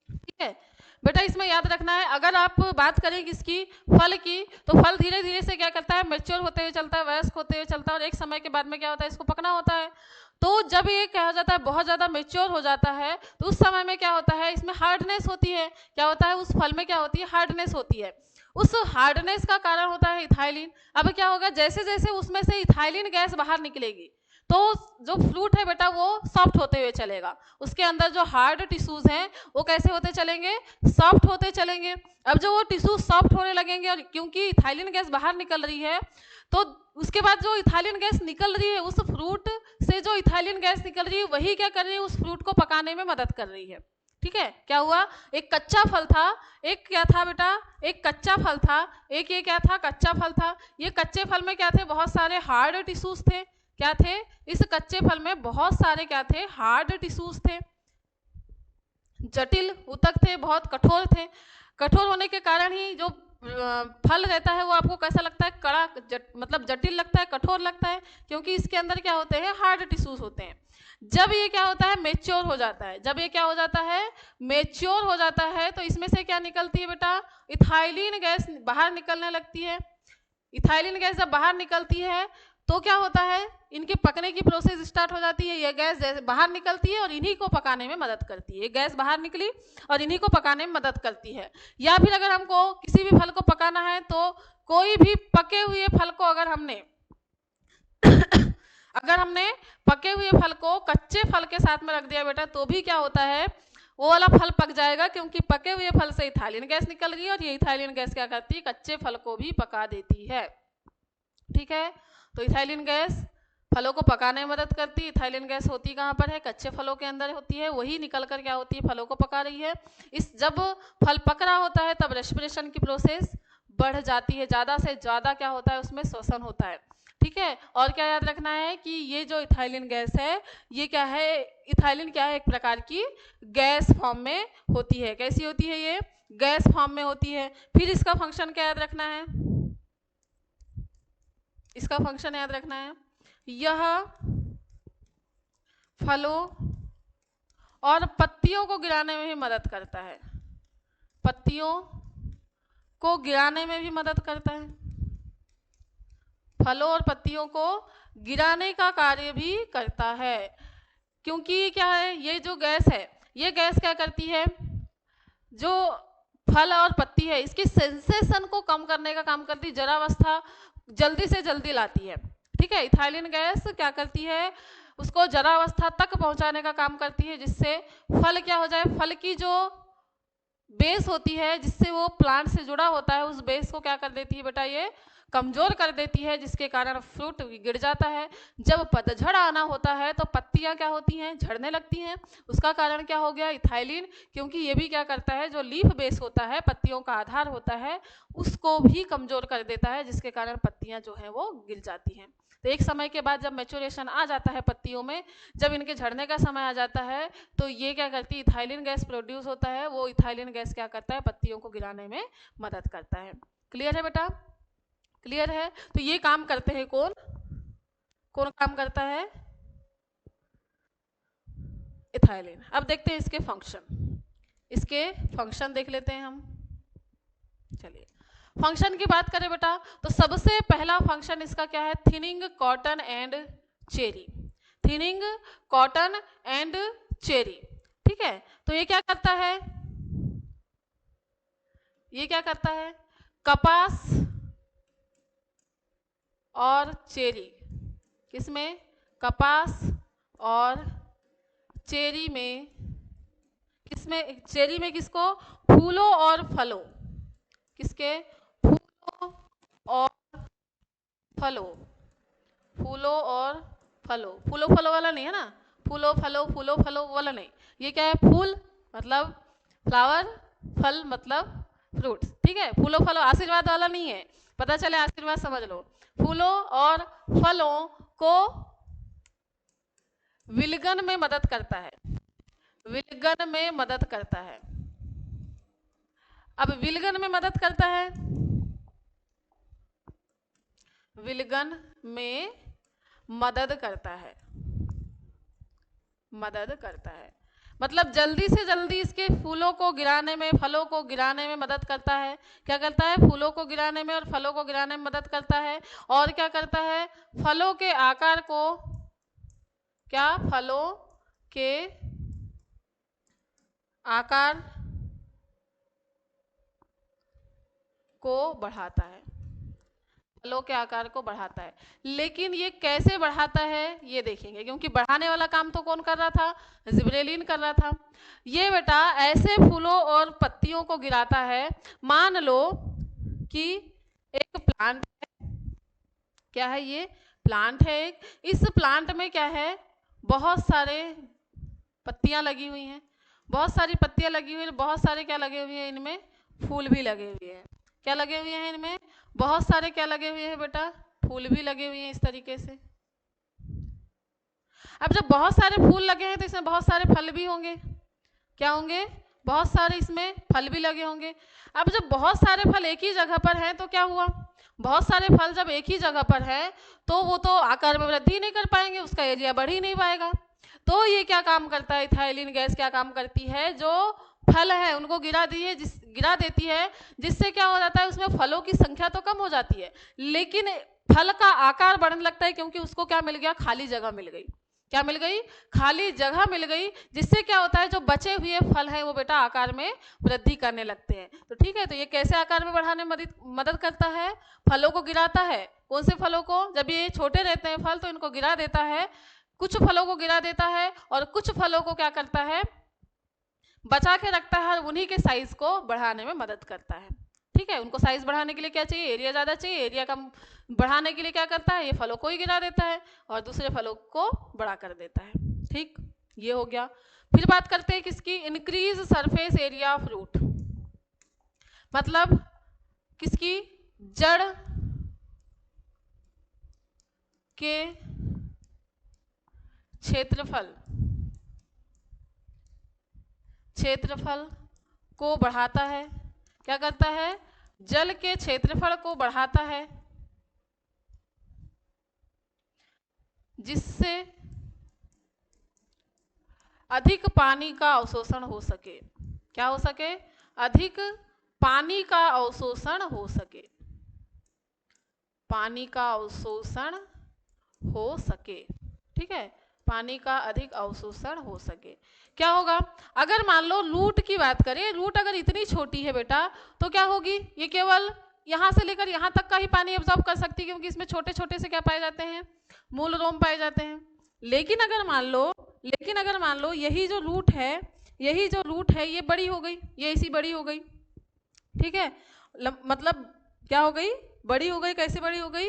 Speaker 1: ठीक है बेटा, इसमें याद रखना है, अगर आप बात करें किसकी? फल की, तो फल धीरे धीरे से क्या करता है? मैच्योर होते हुए चलता है, वयस्क होते हुए चलता है, और एक समय के बाद में क्या होता है? इसको पकना होता है। तो जब ये क्या हो जाता है? बहुत ज़्यादा मैच्योर हो जाता है, तो उस समय में क्या होता है? इसमें हार्डनेस होती है। क्या होता है? उस फल में क्या होती है? हार्डनेस होती है। उस हार्डनेस का कारण होता है इथाइलिन। अब क्या होगा? जैसे जैसे उसमें से इथाइलिन गैस बाहर निकलेगी, तो जो फ्रूट है बेटा वो सॉफ्ट होते हुए चलेगा। उसके अंदर जो हार्ड टिश्यूज हैं वो कैसे होते चलेंगे? सॉफ्ट होते चलेंगे। अब जो वो टिश्यू सॉफ्ट होने लगेंगे, और क्योंकि इथाइलिन गैस बाहर निकल रही है, तो उसके बाद जो इथाइलिन गैस निकल रही है, उस फ्रूट से जो इथाइलिन गैस निकल रही है, वही क्या कर रही है? उस फ्रूट को पकाने में मदद कर रही है। ठीक है, क्या हुआ? एक कच्चा फल था, एक क्या था बेटा? एक कच्चा फल था, एक ये क्या था? कच्चा फल था। ये कच्चे फल में क्या थे? बहुत सारे हार्ड टिश्यूज थे। क्या थे? इस कच्चे फल में बहुत सारे क्या थे? हार्ड टिश्यूज थे, जटिल ऊतक थे, बहुत कठोर थे। कठोर होने के कारण ही जो फल रहता है वो आपको कैसा लगता है? कड़ा, मतलब जटिल लगता है, कठोर लगता है, क्योंकि इसके अंदर क्या होते हैं? हार्ड टिश्यूज होते हैं। जब ये क्या होता है? मेच्योर हो जाता है। जब ये क्या हो जाता है? मेच्योर हो जाता है, तो इसमें से क्या निकलती है बेटा? इथाइलिन गैस बाहर निकलने लगती है। इथाइलिन गैस जब बाहर निकलती है तो क्या होता है? इनके पकने की प्रोसेस स्टार्ट हो जाती है। ये गैस जैसे बाहर निकलती है और इन्हीं को पकाने में मदद करती है। ये गैस बाहर निकली और इन्हीं को पकाने में मदद करती है। या फिर अगर हमको किसी भी फल को पकाना है, तो कोई भी पके हुए फल को अगर हमने अगर हमने पके हुए फल को कच्चे फल के साथ में रख दिया बेटा, तो भी क्या होता है? वो वाला फल पक जाएगा, क्योंकि पके हुए फल से इथाइलिन गैस निकल रही है, और ये इथाइलिन गैस क्या करती है? कच्चे फल को भी पका देती है। ठीक है, तो इथाइलिन गैस फलों को पकाने में मदद करती है। इथाइलिन गैस होती कहाँ पर है? कच्चे फलों के अंदर होती है, वही निकलकर क्या होती है? फलों को पका रही है। इस जब फल पक रहा होता है तब रेस्पिरेशन की प्रोसेस बढ़ जाती है, ज़्यादा से ज़्यादा क्या होता है? उसमें श्वसन होता है। ठीक है, और क्या याद रखना है कि ये जो इथाइलिन गैस है, ये क्या है? इथाइलिन क्या है? एक प्रकार की गैस फॉर्म में होती है। कैसी होती है? ये गैस फॉर्म में होती है। फिर इसका फंक्शन क्या याद रखना है? इसका फंक्शन याद रखना है, यह फलों और पत्तियों को गिराने में भी मदद करता है। पत्तियों को गिराने में भी मदद करता है। फलों और पत्तियों को गिराने का कार्य भी करता है। क्योंकि क्या है? ये जो गैस है, ये गैस क्या करती है? जो फल और पत्ती है, इसकी सेंसेशन को कम करने का काम करती है, जरावस्था जल्दी से जल्दी लाती है। ठीक है, इथाइलिन गैस क्या करती है? उसको जरावस्था तक पहुंचाने का काम करती है, जिससे फल क्या हो जाए? फल की जो बेस होती है, जिससे वो प्लांट से जुड़ा होता है, उस बेस को क्या कर देती है बेटा? ये कमजोर कर देती है, जिसके कारण फ्रूट गिर जाता है। जब पतझड़ आना होता है तो पत्तियां क्या होती हैं? झड़ने लगती हैं। उसका कारण क्या हो गया? इथाइलिन। क्योंकि ये भी क्या करता है? जो लीफ बेस होता है, पत्तियों का आधार होता है, उसको भी कमजोर कर देता है, जिसके कारण पत्तियां जो है वो गिर जाती हैं। तो एक समय के बाद जब मैच्योरेशन आ जाता है पत्तियों में, जब इनके झड़ने का समय आ जाता है, तो ये क्या करती है? इथाइलिन गैस प्रोड्यूस होता है। वो इथाइलिन गैस क्या करता है? पत्तियों को गिराने में मदद करता है। क्लियर है बेटा? क्लियर है? तो ये काम करते हैं कौन? कौन काम करता है? इथाइलिन। अब देखते हैं इसके फंक्शन। इसके फंक्शन देख लेते हैं हम। चलिए फंक्शन की बात करें बेटा तो सबसे पहला फंक्शन इसका क्या है, thinning cotton and cherry, thinning cotton and cherry. ठीक है, तो ये क्या करता है, ये क्या करता है, कपास और चेरी, किसमें, कपास और चेरी में, किसमें, चेरी में किसको, फूलों और फलों, किसके, फूलों और फलों, फूलों और फलों, फूलों फलों वाला नहीं है ना, फूलों फलों वाला नहीं, ये क्या है, फूल मतलब फ्लावर, फल मतलब फ्रूट्स। ठीक है, फूलों फलों आशीर्वाद वाला नहीं है, पता चले आशीर्वाद समझ लो। फूलों और फलों को विलगन में मदद करता है, विलगन में मदद करता है। अब विलगन में मदद करता है, विलगन में मदद करता है, मदद करता है मतलब जल्दी से जल्दी इसके फूलों को गिराने में, फलों को गिराने में मदद करता है। क्या करता है, फूलों को गिराने में और फलों को गिराने में मदद करता है। और क्या करता है, फलों के आकार को, क्या, फलों के आकार को बढ़ाता है, फलों के आकार को बढ़ाता है। लेकिन ये कैसे बढ़ाता है ये देखेंगे, क्योंकि बढ़ाने वाला काम तो कौन कर रहा था, जिब्रेलिन कर रहा था। ये बेटा ऐसे फूलों और पत्तियों को गिराता है, मान लो कि एक प्लांट है, क्या है ये, प्लांट है एक, इस प्लांट में क्या है, बहुत सारे पत्तियां लगी हुई हैं, बहुत सारी पत्तियां लगी हुई हैं, बहुत सारे क्या लगे हुए हैं, इनमें फूल भी लगे हुए हैं। क्या लगे हुए हैं इनमें, बहुत सारे क्या लगे हुए हैं बेटा, फूल भी लगे हुए हैं इस तरीके से। अब जब बहुत सारे फूल लगे हैं तो इसमें बहुत सारे फल भी होंगे, क्या होंगे, बहुत सारे इसमें फल भी लगे होंगे। अब जब बहुत सारे फल एक ही जगह पर हैं तो क्या हुआ, बहुत सारे फल जब एक ही जगह पर है तो वो तो आकार में वृद्धि नहीं कर पाएंगे, उसका एरिया बढ़ ही नहीं पाएगा। तो ये क्या काम करता है, इथाइलिन गैस क्या काम करती है, जो फल है उनको गिरा देती है, जिससे क्या हो जाता है, उसमें फलों की संख्या तो कम हो जाती है लेकिन फल का आकार बढ़ने लगता है, क्योंकि उसको क्या मिल गया, खाली जगह मिल गई। क्या मिल गई, खाली जगह मिल गई, जिससे क्या होता है, जो बचे हुए फल हैं वो बेटा आकार में वृद्धि करने लगते हैं। तो ठीक है, तो ये कैसे आकार में बढ़ाने में मदद करता है, फलों को गिराता है। कौन से फलों को, जब ये छोटे रहते हैं फल तो इनको गिरा देता है, कुछ फलों को गिरा देता है और कुछ फलों को क्या करता है, बचा के रखता है और उन्हीं के साइज को बढ़ाने में मदद करता है। ठीक है, उनको साइज बढ़ाने के लिए क्या चाहिए, एरिया ज़्यादा चाहिए, एरिया कम बढ़ाने के लिए क्या करता है, ये फलों को ही गिरा देता है और दूसरे फलों को बड़ा कर देता है। ठीक, ये हो गया। फिर बात करते हैं किसकी, increase surface area of root, मतलब किसकी, जड़ के क्षेत्रफल को बढ़ाता है। क्या करता है, जल के क्षेत्रफल को बढ़ाता है, जिससे अधिक पानी का अवशोषण हो सके। क्या हो सके, अधिक पानी का अवशोषण हो सके, पानी का अवशोषण हो सके। ठीक है, पानी का अधिक अवशोषण हो सके। क्या होगा, अगर मान लो रूट की बात करें, रूट अगर इतनी छोटी है बेटा तो क्या होगी, ये केवल यहाँ से लेकर यहाँ तक का ही पानी एब्जॉर्ब कर सकती है, क्योंकि इसमें छोटे छोटे से क्या पाए जाते हैं, मूल रोम पाए जाते हैं। लेकिन अगर मान लो यही जो रूट है, ये बड़ी हो गई, ये ऐसी बड़ी हो गई। ठीक है, मतलब क्या हो गई, बड़ी हो गई। कैसे बड़ी हो गई,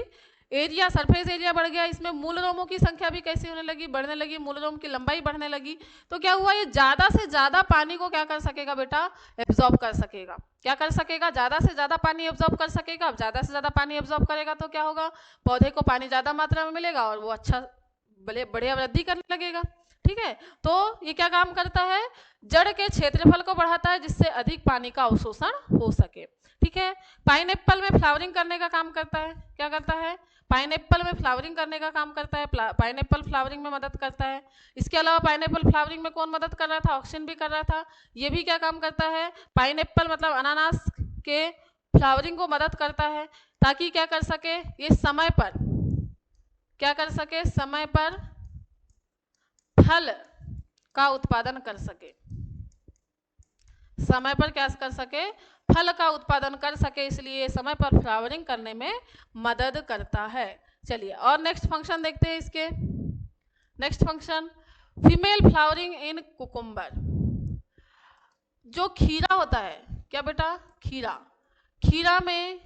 Speaker 1: एरिया, सरफेस एरिया बढ़ गया, इसमें मूल रोमों की संख्या भी कैसे होने लगी, बढ़ने लगी, मूल रोम की लंबाई बढ़ने लगी। तो क्या हुआ, ये ज्यादा से ज्यादा पानी को क्या कर सकेगा बेटा, एब्जॉर्ब कर सकेगा। क्या कर सकेगा, ज्यादा से ज्यादा पानी एब्जॉर्ब कर सकेगा। अब ज्यादा से ज्यादा पानी एब्जॉर्ब करेगा तो क्या होगा, पौधे को पानी ज्यादा मात्रा में मिलेगा और वो अच्छा बढ़िया वृद्धि करने लगेगा। ठीक है, तो ये क्या काम करता है, जड़ के क्षेत्रफल को बढ़ाता है जिससे अधिक पानी का अवशोषण हो सके। ठीक है, पाइनएप्पल में फ्लावरिंग करने का काम करता है, क्या करता है, पाइनएप्पल में फ्लावरिंग करने का काम करता है, पाइनएप्पल फ्लावरिंग में मदद करता है। इसके अलावा पाइनएप्पल फ्लावरिंग में कौन मदद कर रहा था, ऑक्सीजन भी कर रहा था, ये भी क्या काम करता है, पाइनएप्पल मतलब अनानास के फ्लावरिंग को मदद करता है, ताकि क्या कर सके, ये समय पर क्या कर सके, समय पर फल का उत्पादन कर सके, समय पर क्या कर सके, फल का उत्पादन कर सके, इसलिए समय पर फ्लावरिंग करने में मदद करता है। चलिए और नेक्स्ट फंक्शन देखते हैं इसके। नेक्स्ट फंक्शन, फीमेल फ्लावरिंग इन कुकुम्बर। जो खीरा होता है, क्या बेटा, खीरा, खीरा में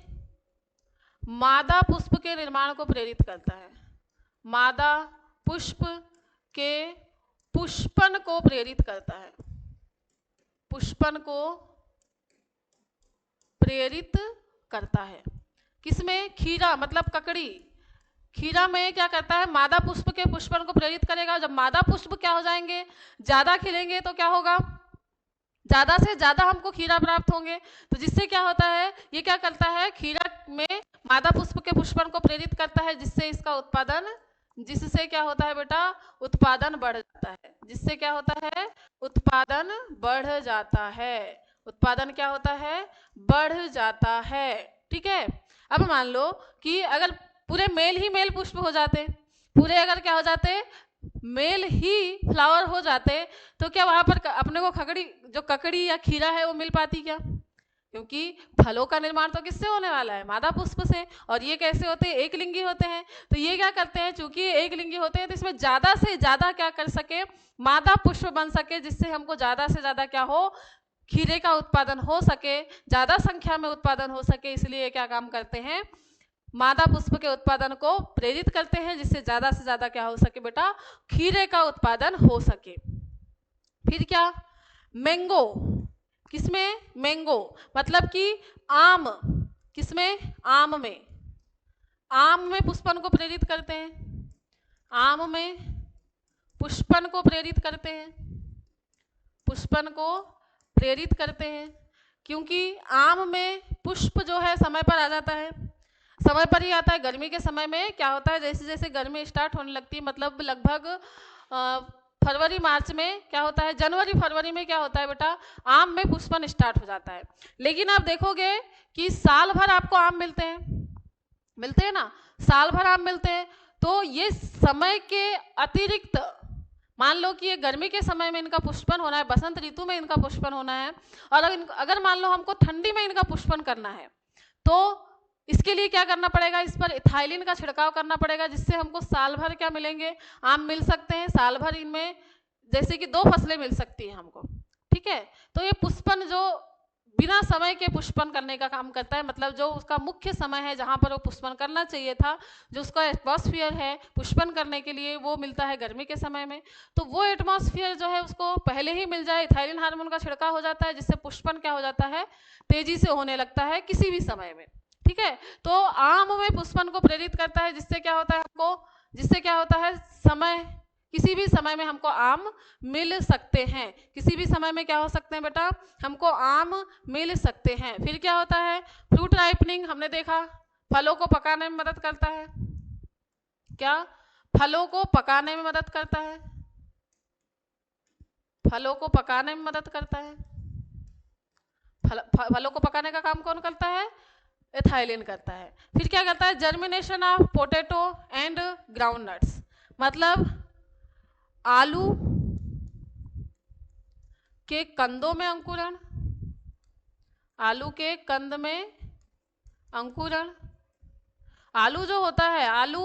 Speaker 1: मादा पुष्प के निर्माण को प्रेरित करता है, मादा पुष्प के पुष्पन को प्रेरित करता है, पुष्पन को प्रेरित करता है। किसमें, खीरा मतलब ककड़ी, खीरा में क्या करता है, मादा पुष्प के पुष्पन को प्रेरित करेगा। जब मादा पुष्प क्या हो जाएंगे, ज्यादा खिलेंगे तो क्या होगा, ज्यादा से ज्यादा हमको खीरा प्राप्त होंगे। तो जिससे क्या होता है, ये क्या करता है, खीरा में मादा पुष्प के पुष्पन को प्रेरित करता है, जिससे इसका उत्पादन, जिससे क्या होता है बेटा, उत्पादन बढ़ जाता है, जिससे क्या होता है, उत्पादन बढ़ जाता है, उत्पादन क्या होता है, बढ़ जाता है। ठीक है, अब मान लो कि अगर पूरे मेल ही मेल पुष्प हो जाते, पूरे अगर क्या हो जाते, मेल ही फ्लावर हो जाते, तो क्या वहां पर अपने को खकड़ी, जो ककड़ी या खीरा है वो मिल पाती क्या, क्योंकि फलों का निर्माण तो किससे होने वाला है, मादा पुष्प से, और ये कैसे होते हैं, एक लिंगी होते हैं। तो ये क्या करते हैं, चूंकि ये एक लिंगी होते हैं तो इसमें ज्यादा से ज्यादा क्या कर सके, मादा पुष्प बन सके, जिससे हमको ज्यादा से ज्यादा क्या हो, खीरे का उत्पादन हो सके, ज्यादा संख्या में उत्पादन हो सके, इसलिए क्या काम करते हैं, मादा पुष्प के उत्पादन को प्रेरित करते हैं, जिससे ज्यादा से ज्यादा क्या हो सके बेटा, खीरे का उत्पादन हो सके। फिर क्या, मैंगो, किसमें, मैंगो मतलब कि आम, किसमें, आम में, आम में पुष्पन को प्रेरित करते हैं, आम में पुष्पन को प्रेरित करते हैं, पुष्पन को प्रेरित करते हैं, क्योंकि आम में पुष्प जो है समय पर आ जाता है, समय पर ही आता है। गर्मी के समय में क्या होता है, जैसे जैसे गर्मी स्टार्ट होने लगती है, मतलब लगभग फरवरी मार्च में क्या होता है, जनवरी फरवरी में क्या होता है बेटा, आम में पुष्पन स्टार्ट हो जाता है। लेकिन आप देखोगे कि साल भर आपको आम मिलते हैं, मिलते हैं ना, साल भर आम मिलते हैं। तो ये समय के अतिरिक्त, मान लो कि ये गर्मी के समय में इनका पुष्पन होना है, बसंत ऋतु में इनका पुष्पन होना है, और अगर मान लो हमको ठंडी में इनका पुष्पन करना है, तो इसके लिए क्या करना पड़ेगा, इस पर इथाइलिन का छिड़काव करना पड़ेगा, जिससे हमको साल भर क्या मिलेंगे, आम मिल सकते हैं साल भर, इनमें जैसे कि 2 फसलें मिल सकती हैं हमको। ठीक है, तो ये पुष्पन जो बिना समय के पुष्पन करने का काम करता है, मतलब जो उसका मुख्य समय है जहां पर वो पुष्पन करना चाहिए था, जो उसका एटमॉस्फेयर है पुष्पन करने के लिए, वो मिलता है गर्मी के समय में। तो वो एटमॉस्फेयर जो है उसको पहले ही मिल जाए, इथाइलिन हार्मोन का छिड़काव हो जाता है, जिससे पुष्पन क्या हो जाता है, तेजी से होने लगता है किसी भी समय में। ठीक है, तो आम में पुष्पन को प्रेरित करता है, जिससे क्या होता है हमको, जिससे क्या होता है, समय, किसी भी समय में हमको आम मिल सकते हैं, किसी भी समय में क्या हो सकते हैं बेटा, हमको आम मिल सकते हैं। फिर क्या होता है, फ्रूट राइपनिंग, हमने देखा फलों को पकाने में मदद करता है, क्या, फलों को पकाने में मदद करता है, फलों को पकाने में मदद करता है, फलों को पकाने का काम कौन करता है, एथाइलिन करता है। फिर क्या करता है, germination of potato and ground nuts, मतलब आलू के कंदों में अंकुरण, आलू के कंद में अंकुरण, आलू जो होता है, आलू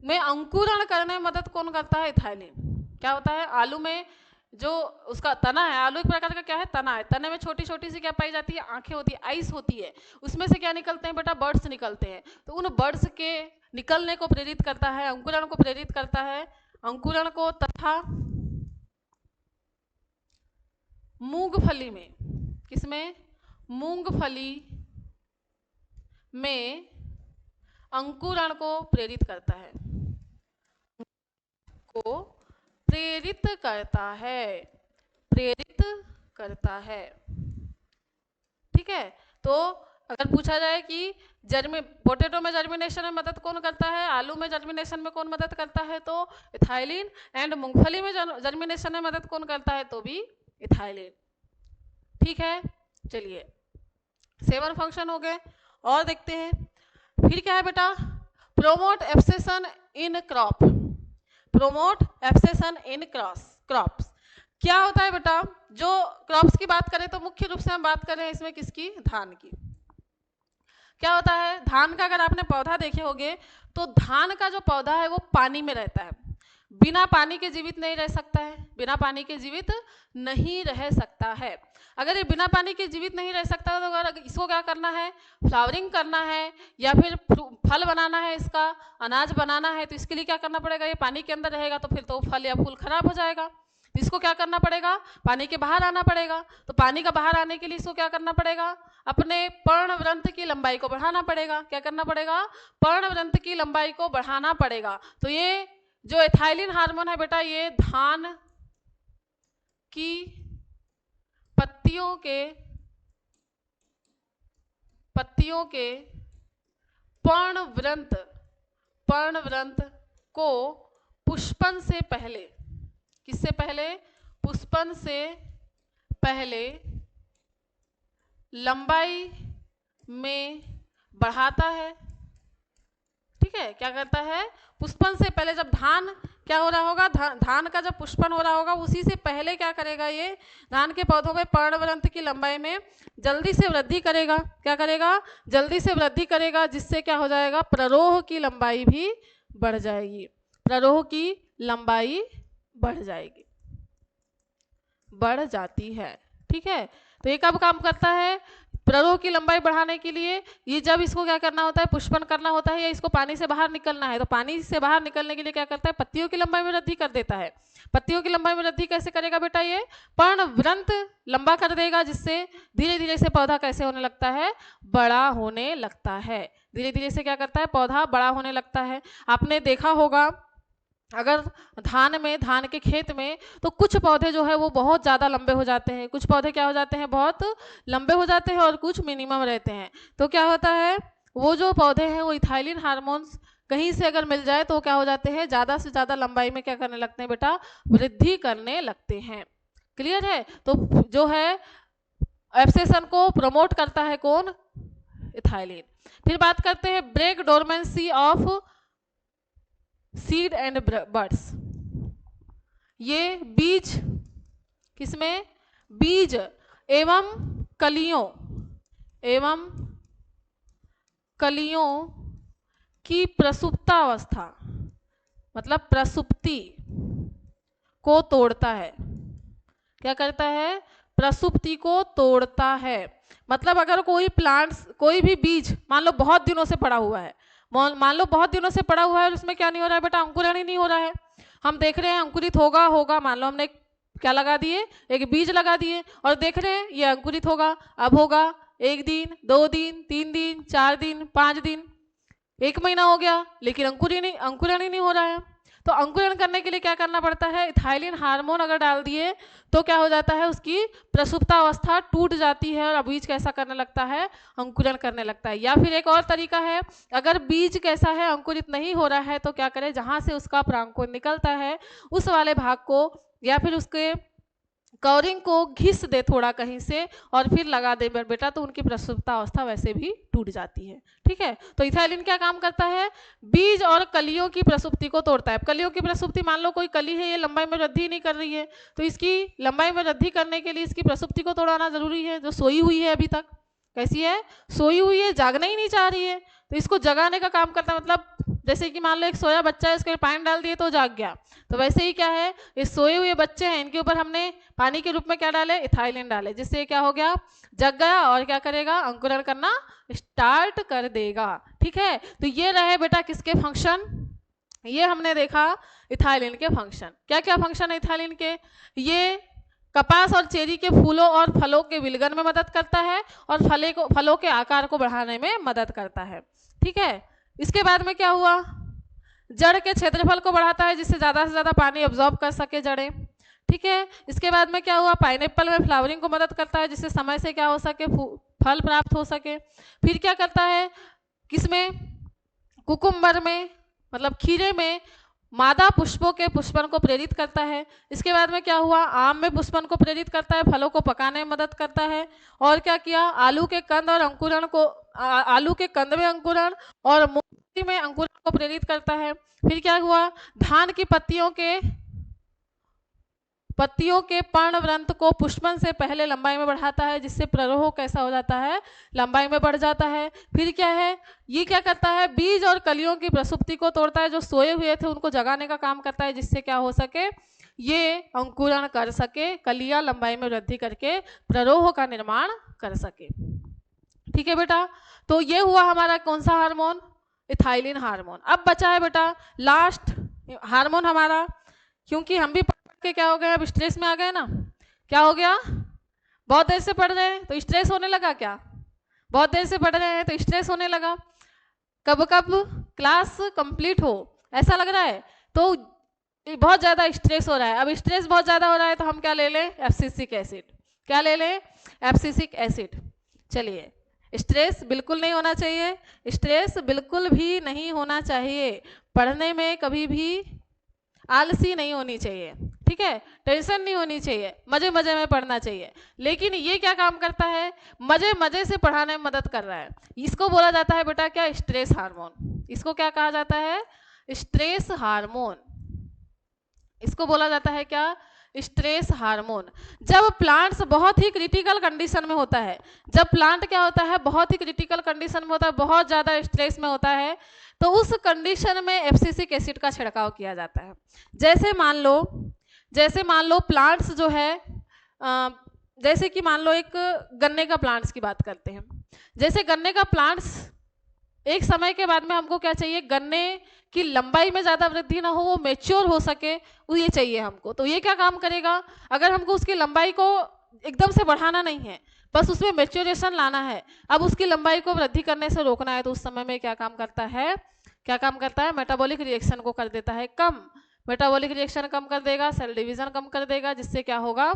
Speaker 1: में अंकुरण करने में मदद कौन करता है, इथाइलिन। क्या होता है, आलू में जो उसका तना है, आलू एक प्रकार का क्या है, तना है, तने में छोटी छोटी सी क्या पाई जाती है, आंखें होती है, आइस होती है, उसमें से क्या निकलते हैं बेटा, बर्ड्स निकलते हैं। तो उन बर्ड्स के निकलने को प्रेरित करता है, अंकुरण को प्रेरित करता है, अंकुरण को, तथा मूंगफली में, किसमें, मूंगफली में अंकुरण को प्रेरित करता है, को प्रेरित करता है, प्रेरित करता है। ठीक है, तो अगर पूछा जाए कि पोटैटो में जर्मिनेशन में मदद कौन करता है, आलू में जर्मिनेशन में कौन मदद करता है, तो इथाइलिन। एंड मूंगफली में जर्मिनेशन में मदद कौन करता है, तो भी इथाइलिन। ठीक है, चलिए 7 फंक्शन हो गए। और देखते हैं फिर क्या है बेटा, promote abscission in crop, promote abscission in crops. क्या होता है बेटा, जो क्रॉप्स की बात करें तो मुख्य रूप से हम बात कर रहे हैं इसमें किसकी, धान की। क्या होता है, धान का अगर आपने पौधा देखे होंगे तो धान का जो पौधा है वो पानी में रहता है, बिना पानी के जीवित नहीं रह सकता है, बिना पानी के जीवित नहीं रह सकता है। अगर ये बिना पानी के जीवित नहीं रह सकता तो अगर इसको क्या करना है, फ्लावरिंग करना है या फिर फल बनाना है, इसका अनाज बनाना है, तो इसके लिए क्या करना पड़ेगा, ये पानी के अंदर रहेगा तो फिर तो फल या फूल खराब हो जाएगा। तो इसको क्या करना पड़ेगा, पानी के बाहर आना पड़ेगा। तो पानी का बाहर आने के लिए इसको क्या करना पड़ेगा, अपने पर्णवृंत की लंबाई को बढ़ाना पड़ेगा। क्या करना पड़ेगा, पर्णवृंत की लंबाई को बढ़ाना पड़ेगा। तो ये जो एथाइलिन हार्मोन है बेटा, ये धान की पत्तियों के पर्णवृंत को पुष्पन से पहले, किससे पहले, पुष्पन से पहले लंबाई में बढ़ाता है। ठीक है, क्या करता है, पुष्पन से पहले, जब धान क्या हो रहा होगा, धान का जब पुष्पन हो रहा होगा उसी से पहले क्या करेगा, ये धान के पौधों में पर्णवृंत की लंबाई में जल्दी से वृद्धि करेगा। क्या करेगा, जल्दी से वृद्धि करेगा, जिससे क्या हो जाएगा, प्ररोह की लंबाई भी बढ़ जाएगी, प्ररोह की लंबाई बढ़ जाएगी, बढ़ जाती है। ठीक है, तो ये कब काम करता है, प्ररोह की लंबाई बढ़ाने के लिए। ये जब इसको क्या करना होता है, पुष्पन करना होता है या इसको पानी से बाहर निकलना है, तो पानी से बाहर निकलने के लिए क्या करता है, पत्तियों की लंबाई में वृद्धि कर देता है। पत्तियों की लंबाई में वृद्धि कैसे करेगा बेटा, ये पर्णवृंत लंबा कर देगा, जिससे धीरे धीरे से पौधा कैसे होने लगता है, बड़ा होने लगता है। धीरे धीरे से क्या करता है, पौधा बड़ा होने लगता है। आपने देखा होगा अगर धान के खेत में, तो कुछ पौधे जो है वो बहुत ज़्यादा लंबे हो जाते हैं, कुछ पौधे क्या हो जाते हैं, बहुत लंबे हो जाते हैं, और कुछ मिनिमम रहते हैं। तो क्या होता है, वो जो पौधे हैं वो इथाइलिन हार्मोन्स कहीं से अगर मिल जाए तो क्या हो जाते हैं, ज़्यादा से ज़्यादा लंबाई में क्या करने लगते हैं बेटा, वृद्धि करने लगते हैं। क्लियर है, तो जो है एब्सेशन को प्रमोट करता है कौन, इथाइलिन। फिर बात करते हैं break dormancy of seed and buds. ये बीज, किसमें, बीज एवं कलियों की प्रसुप्तावस्था, मतलब प्रसुप्ति को तोड़ता है। क्या करता है, प्रसुप्ति को तोड़ता है। मतलब अगर कोई प्लांट्स, कोई भी बीज मान लो बहुत दिनों से पड़ा हुआ है, मान लो बहुत दिनों से पड़ा हुआ है और उसमें क्या नहीं हो रहा है बेटा, अंकुरण ही नहीं हो रहा है। हम देख रहे हैं अंकुरित होगा, मान लो हमने क्या लगा दिए, एक बीज लगा दिए और देख रहे हैं ये अंकुरित होगा। अब होगा 1 दिन, 2 दिन, 3 दिन, 4 दिन, 5 दिन, 1 महीना हो गया, लेकिन अंकुरण ही नहीं हो रहा है। तो अंकुरण करने के लिए क्या करना पड़ता है, इथाइलिन हार्मोन अगर डाल दिए तो क्या हो जाता है, उसकी प्रसुप्तावस्था टूट जाती है और बीज कैसा करने लगता है, अंकुरण करने लगता है। या फिर एक और तरीका है, अगर बीज कैसा है, अंकुरित नहीं हो रहा है, तो क्या करें, जहां से उसका परांकुर निकलता है उस वाले भाग को या फिर उसके कवरिंग को घिस दे थोड़ा कहीं से और फिर लगा दे बेटा, तो उनकी प्रसुप्ता अवस्था वैसे भी टूट जाती है। ठीक है, तो इथाइलिन क्या काम करता है, बीज और कलियों की प्रसुप्ति को तोड़ता है। कलियों की प्रसुप्ति, मान लो कोई कली है, ये लंबाई में वृद्धि नहीं कर रही है, तो इसकी लंबाई में वृद्धि करने के लिए इसकी प्रसुप्ति को तोड़ाना जरूरी है। जो सोई हुई है अभी तक, कैसी है, सोई हुई है, जागना ही नहीं चाह रही है, तो इसको जगाने का काम करता है। मतलब जैसे कि मान लो एक सोया बच्चा है, उसके पानी डाल दिए तो जाग गया, तो वैसे ही क्या है, ये सोए हुए बच्चे हैं, इनके ऊपर हमने पानी के रूप में क्या डाले, इथाइलिन डाले, जिससे क्या हो गया, जग गया और क्या करेगा, अंकुरण करना स्टार्ट कर देगा। ठीक है, तो ये रहे बेटा किसके फंक्शन, ये हमने देखा इथाइलिन के फंक्शन। क्या क्या फंक्शन है इथाइलिन के, ये कपास और चेरी के फूलों और फलों के विलगन में मदद करता है और फलों के आकार को बढ़ाने में मदद करता है। ठीक है, इसके बाद में क्या हुआ, जड़ के क्षेत्रफल को बढ़ाता है जिससे ज़्यादा से ज़्यादा पानी ऑब्जॉर्ब कर सके जड़ें। ठीक है, इसके बाद में क्या हुआ, पाइनएप्पल में फ्लावरिंग को मदद करता है जिससे समय से क्या हो सके, फल प्राप्त हो सके। फिर क्या करता है, किसमें, कुकुम्बर में मतलब खीरे में मादा पुष्पों के पुष्पन को प्रेरित करता है। इसके बाद में क्या हुआ, आम में पुष्पन को प्रेरित करता है, फलों को पकाने में मदद करता है। और क्या किया, आलू के कंद और अंकुरण को आलू के कंद में अंकुरण और मूंगफली में अंकुरण को प्रेरित करता है। फिर क्या हुआ, धान की पत्तियों के पर्णवृंत को पुष्पन से पहले लंबाई में बढ़ाता है जिससे प्ररोह कैसा हो जाता है, लंबाई में बढ़ जाता है। फिर क्या है, ये क्या करता है, बीज और कलियों की प्रसुप्ति को तोड़ता है, जो सोए हुए थे उनको जगाने का काम करता है जिससे क्या हो सके, ये अंकुरण कर सके, कलियां लंबाई में वृद्धि करके प्ररोह का निर्माण कर सके। ठीक है बेटा, तो ये हुआ हमारा कौन सा हार्मोन, इथाइलिन हार्मोन। अब बचा है बेटा लास्ट हार्मोन हमारा, क्योंकि हम भी के क्या हो गए, अब स्ट्रेस में आ गए ना, क्या हो गया, बहुत देर से पढ़ रहे हैं तो स्ट्रेस होने लगा, क्या बहुत देर से पढ़ रहे हैं तो स्ट्रेस होने लगा, कब कब क्लास कंप्लीट हो ऐसा लग रहा है तो बहुत ज़्यादा स्ट्रेस हो रहा है। अब स्ट्रेस बहुत ज़्यादा हो रहा है तो हम क्या ले लें, एब्सिसिक एसिड, क्या ले लें, एब्सिसिक एसिड। चलिए, स्ट्रेस बिल्कुल नहीं होना चाहिए, स्ट्रेस बिल्कुल भी नहीं होना चाहिए, पढ़ने में कभी भी आलसी नहीं होनी चाहिए, ठीक है, टेंशन नहीं होनी चाहिए, मजे मजे में पढ़ना चाहिए। लेकिन ये क्या काम करता है, मजे मजे से पढ़ाने में मदद कर रहा है, इसको बोला जाता है बेटा क्या, स्ट्रेस हार्मोन। इसको क्या कहा जाता है, स्ट्रेस हार्मोन, इसको बोला जाता है क्या, स्ट्रेस हार्मोन। जब प्लांट्स बहुत ही क्रिटिकल कंडीशन में होता है, जब प्लांट क्या होता है, बहुत ही क्रिटिकल कंडीशन में होता है, बहुत ज़्यादा स्ट्रेस में होता है, तो उस कंडीशन में एब्सिसिक एसिड का छिड़काव किया जाता है। जैसे मान लो प्लांट्स जो है, जैसे कि मान लो एक गन्ने का प्लांट्स की बात करते हैं। जैसे गन्ने का प्लांट्स एक समय के बाद में हमको क्या चाहिए, गन्ने की लंबाई में ज़्यादा वृद्धि ना हो, वो मेच्योर हो सके, वो ये चाहिए हमको। तो ये क्या काम करेगा, अगर हमको उसकी लंबाई को एकदम से बढ़ाना नहीं है, बस उसमें मेच्योरेशन लाना है, अब उसकी लंबाई को वृद्धि करने से रोकना है, तो उस समय में क्या काम करता है, मेटाबॉलिक रिएक्शन को कर देता है कम। मेटाबॉलिक रिएक्शन कम कर देगा, सेल डिवीजन कम कर देगा, जिससे क्या होगा,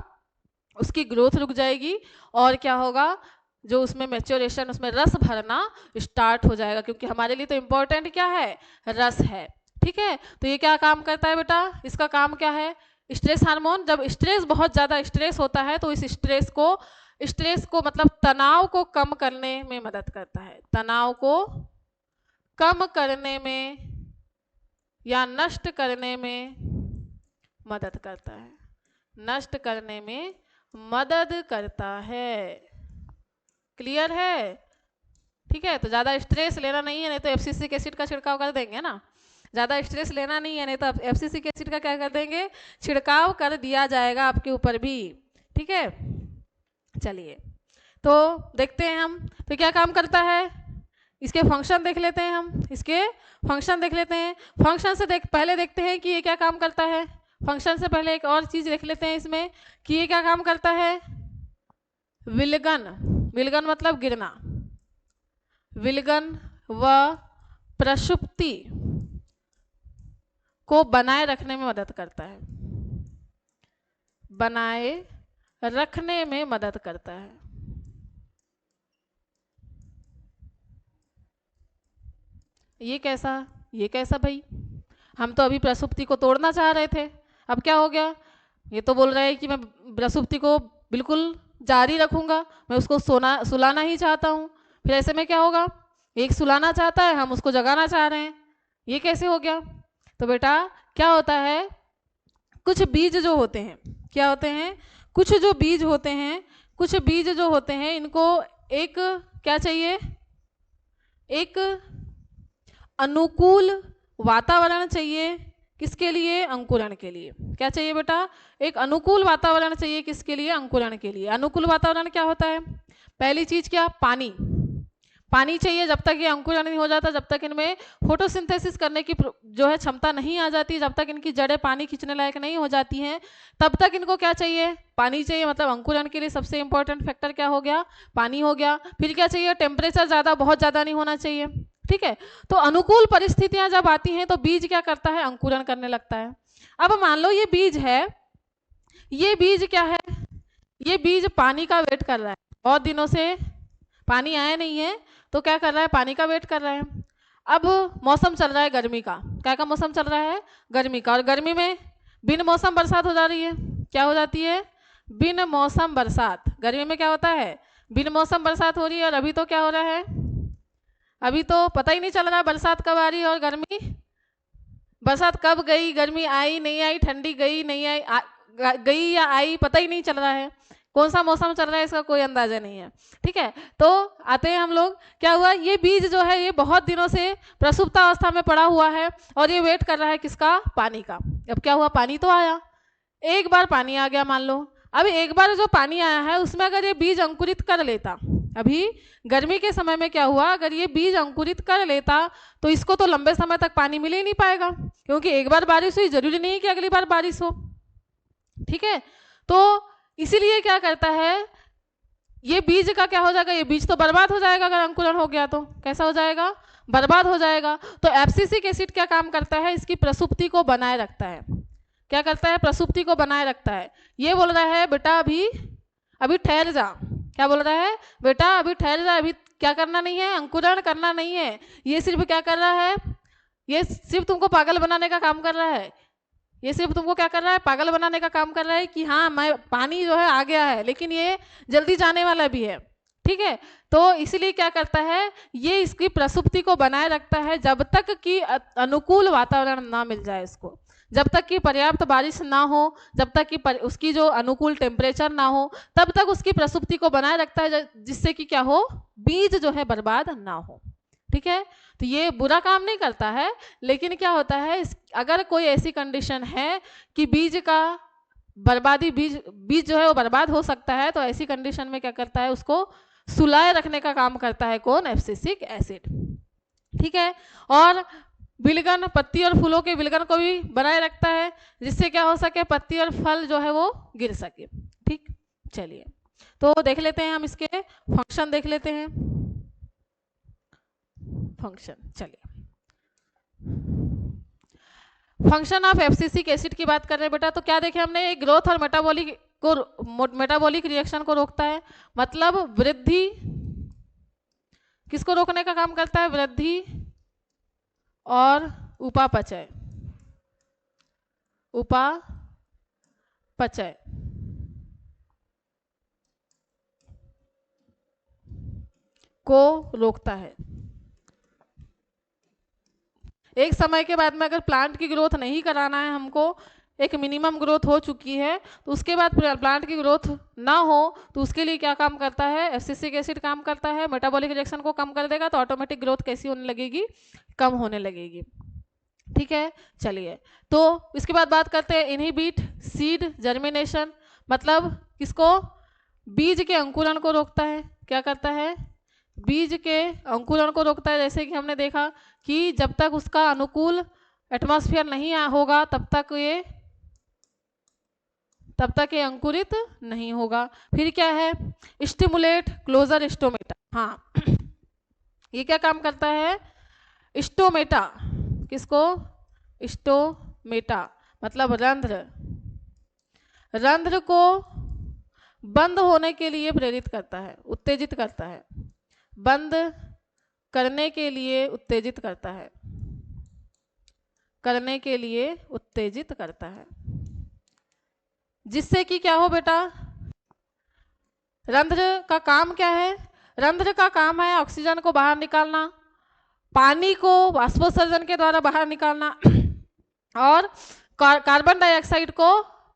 Speaker 1: उसकी ग्रोथ रुक जाएगी और क्या होगा, जो उसमें मैच्योरेशन, उसमें रस भरना स्टार्ट हो जाएगा, क्योंकि हमारे लिए तो इम्पोर्टेंट क्या है, रस है। ठीक है, तो ये क्या काम करता है बेटा, इसका काम क्या है, स्ट्रेस हार्मोन। जब स्ट्रेस, बहुत ज़्यादा स्ट्रेस होता है तो इस स्ट्रेस को मतलब तनाव को कम करने में मदद करता है, तनाव को कम करने में या नष्ट करने में मदद करता है, नष्ट करने में मदद करता है। क्लियर है, ठीक है। तो ज़्यादा स्ट्रेस लेना नहीं है, नहीं तो एब्सिसिक एसिड का छिड़काव कर देंगे ना, ज़्यादा स्ट्रेस लेना नहीं है, नहीं तो एब्सिसिक एसिड का क्या कर देंगे, छिड़काव कर दिया जाएगा आपके ऊपर भी। ठीक है, चलिए तो देखते हैं हम, तो क्या काम करता है, इसके फंक्शन देख लेते हैं हम, इसके फंक्शन देख लेते हैं। फंक्शन से पहले देखते हैं कि ये क्या काम करता है। फंक्शन से पहले एक और चीज़ देख लेते हैं इसमें कि ये क्या काम करता है, विलगन, विलगन मतलब गिरना, विलगन व प्रसुप्ति को बनाए रखने में मदद करता है, बनाए रखने में मदद करता है। ये कैसा भाई, हम तो अभी प्रसुप्ति को तोड़ना चाह रहे थे, अब क्या हो गया, ये तो बोल रहे हैं कि मैं प्रसुप्ति को बिल्कुल जारी रखूंगा, मैं उसको सुलाना ही चाहता हूँ। फिर ऐसे में क्या होगा, एक सुलाना चाहता है, हम उसको जगाना चाह रहे हैं, ये कैसे हो गया। तो बेटा क्या होता है, कुछ बीज जो होते हैं, क्या होते हैं, कुछ जो बीज होते हैं, कुछ बीज जो होते हैं, इनको एक क्या चाहिए, एक अनुकूल वातावरण चाहिए, किसके लिए, अंकुरण के लिए। क्या चाहिए बेटा, एक अनुकूल वातावरण चाहिए, किसके लिए, अंकुरण के लिए। अनुकूल वातावरण क्या होता है, पहली चीज क्या, पानी, पानी चाहिए। जब तक ये अंकुरण नहीं हो जाता, जब तक इनमें फोटोसिंथेसिस करने की जो है क्षमता नहीं आ जाती, जब तक इनकी जड़ें पानी खींचने लायक नहीं हो जाती हैं, तब तक इनको क्या चाहिए, पानी चाहिए। मतलब अंकुरण के लिए सबसे इंपॉर्टेंट फैक्टर क्या हो गया, पानी हो गया। फिर क्या चाहिए, टेम्परेचर ज़्यादा, बहुत ज़्यादा नहीं होना चाहिए, ठीक है। तो अनुकूल परिस्थितियां जब आती हैं तो बीज क्या करता है, अंकुरण करने लगता है। अब मान लो ये बीज है, ये बीज क्या है, ये बीज पानी का वेट कर रहा है, बहुत दिनों से पानी आया नहीं है, तो क्या कर रहा है, पानी का वेट कर रहा है। अब मौसम चल रहा है गर्मी का, क्या का मौसम चल रहा है, गर्मी का, और गर्मी में बिन मौसम बरसात हो जा रही है, क्या हो जाती है, बिन मौसम बरसात। गर्मी में क्या होता है, बिन मौसम बरसात हो रही है। और अभी तो क्या हो रहा है, अभी तो पता ही नहीं चल रहा बरसात कब आ रही है और गर्मी, बरसात कब गई, गर्मी आई नहीं आई, ठंडी गई नहीं आई, गई या आई, पता ही नहीं चल रहा है, कौन सा मौसम चल रहा है इसका कोई अंदाजा नहीं है। ठीक है, तो आते हैं हम लोग, क्या हुआ, ये बीज जो है ये बहुत दिनों से प्रसुप्तावस्था में पड़ा हुआ है और ये वेट कर रहा है किसका, पानी का। अब क्या हुआ, पानी तो आया, एक बार पानी आ गया मान लो। अब एक बार जो पानी आया है उसमें अगर ये बीज अंकुरित कर लेता, अभी गर्मी के समय में क्या हुआ, अगर ये बीज अंकुरित कर लेता तो इसको तो लंबे समय तक पानी मिल ही नहीं पाएगा, क्योंकि एक बार बारिश हुई, जरूरी नहीं कि अगली बार बारिश हो। ठीक है, तो इसीलिए क्या करता है, ये बीज का क्या हो जाएगा, ये बीज तो बर्बाद हो जाएगा, अगर अंकुरण हो गया तो कैसा हो जाएगा, बर्बाद हो जाएगा। तो एब्सिसिक एसिड क्या काम करता है, इसकी प्रसुप्ति को बनाए रखता है। क्या करता है, प्रसुप्ति को बनाए रखता है। ये बोल रहा है बेटा अभी ठहर जा, क्या बोल रहा है, बेटा अभी ठहर जा, अभी क्या करना नहीं है, अंकुरण करना नहीं है। ये सिर्फ क्या कर रहा है, ये सिर्फ तुमको पागल बनाने का काम कर रहा है, ये सिर्फ तुमको क्या कर रहा है, पागल बनाने का काम कर रहा है कि हाँ मैं पानी जो है आ गया है, लेकिन ये जल्दी जाने वाला भी है। ठीक है, तो इसलिए क्या करता है, ये इसकी प्रसुप्ति को बनाए रखता है जब तक कि अनुकूल वातावरण ना मिल जाए इसको, जब तक कि पर्याप्त बारिश ना हो, जब तक कि उसकी जो अनुकूल टेम्परेचर ना हो, तब तक उसकी प्रसुप्ति को बनाए रखता है, जिससे कि क्या हो, बीज जो है बर्बाद ना हो। ठीक है, तो ये बुरा काम नहीं करता है, लेकिन क्या होता है, अगर कोई ऐसी कंडीशन है कि बीज का बर्बादी, बीज जो है वो बर्बाद हो सकता है, तो ऐसी कंडीशन में क्या करता है, उसको सुलाए रखने का काम करता है कौन, एब्सिसिक एसिड। ठीक है, और विलगन, पत्ती और फूलों के विलगन को भी बनाए रखता है, जिससे क्या हो सके, पत्ती और फल जो है वो गिर सके। ठीक, चलिए तो देख लेते हैं हम इसके फंक्शन, देख लेते हैं फंक्शन। चलिए, फंक्शन ऑफ एब्सिसिक एसिड की बात कर रहे हैं बेटा, तो क्या देखे हमने, ग्रोथ और मेटाबॉलिक रिएक्शन को रोकता है, मतलब वृद्धि, किसको रोकने का काम करता है, वृद्धि और उपापचय, उपापचय को रोकता है। एक समय के बाद में अगर प्लांट की ग्रोथ नहीं कराना है हमको, एक मिनिमम ग्रोथ हो चुकी है, तो उसके बाद प्लांट की ग्रोथ ना हो, तो उसके लिए क्या काम करता है, एब्सिसिक एसिड काम करता है, मेटाबॉलिक रिएक्शन को कम कर देगा, तो ऑटोमेटिक ग्रोथ कैसी होने लगेगी, कम होने लगेगी। ठीक है, चलिए तो इसके बाद बात करते हैं इनहिबिट सीड जर्मिनेशन, मतलब किसको, बीज के अंकुरण को रोकता है। क्या करता है, बीज के अंकुरण को रोकता है। जैसे कि हमने देखा कि जब तक उसका अनुकूल एटमॉस्फेयर नहीं होगा तब तक ये अंकुरित नहीं होगा। फिर क्या है, स्टिमुलेट क्लोजर स्टोमेटा, हाँ ये क्या काम करता है, स्टोमेटा, किसको, स्टोमेटा मतलब रंध्र को बंद होने के लिए प्रेरित करता है, उत्तेजित करता है, बंद करने के लिए उत्तेजित करता है, करने के लिए उत्तेजित करता है, जिससे कि क्या हो बेटा, रंध्र का काम क्या है, रंध्र का काम है ऑक्सीजन को बाहर निकालना, पानी को वाष्पोत्सर्जन के द्वारा बाहर निकालना और कार्बन डाइऑक्साइड को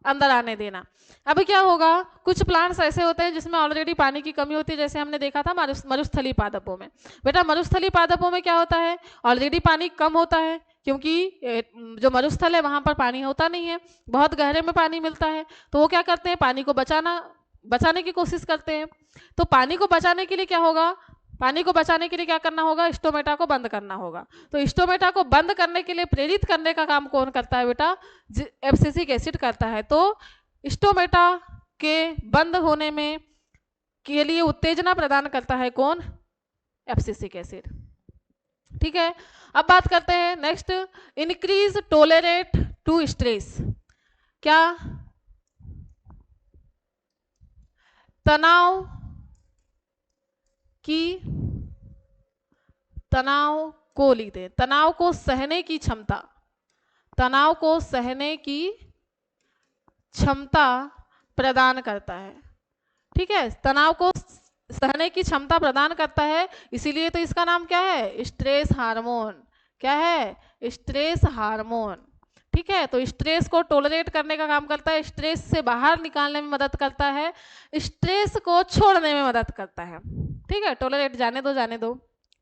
Speaker 1: अंदर आने देना। अभी क्या होगा, कुछ प्लांट्स ऐसे होते हैं जिसमें ऑलरेडी पानी की कमी होती है, जैसे हमने देखा था मरुस्थलीय पादपों में। बेटा मरुस्थलीय पादपों में क्या होता है, ऑलरेडी पानी कम होता है, क्योंकि जो मरुस्थल है वहां पर पानी होता नहीं है, बहुत गहरे में पानी मिलता है, तो वो क्या करते हैं, पानी को बचाने की कोशिश करते हैं। तो पानी को बचाने के लिए क्या होगा, पानी को बचाने के लिए क्या करना होगा, स्टोमेटा को बंद करना होगा। तो स्टोमेटा को बंद करने के लिए प्रेरित करने का काम कौन करता है बेटा, एब्सिसिक एसिड करता है। तो स्टोमेटा के बंद होने में के लिए उत्तेजना प्रदान करता है कौन, एब्सिसिक एसिड। ठीक है, अब बात करते हैं next, increase tolerate to stress. क्या तनाव की, तनाव को लिखते हैं, तनाव को सहने की क्षमता, तनाव को सहने की क्षमता प्रदान करता है। ठीक है, तनाव को सहने की क्षमता प्रदान करता है, इसीलिए तो इसका नाम क्या है, स्ट्रेस हार्मोन। क्या है, स्ट्रेस हार्मोन। ठीक है, तो स्ट्रेस को टॉलरेट करने का काम करता है, स्ट्रेस से बाहर निकालने में मदद करता है, स्ट्रेस को छोड़ने में मदद करता है। ठीक है, टॉलरेट जाने दो जाने दो।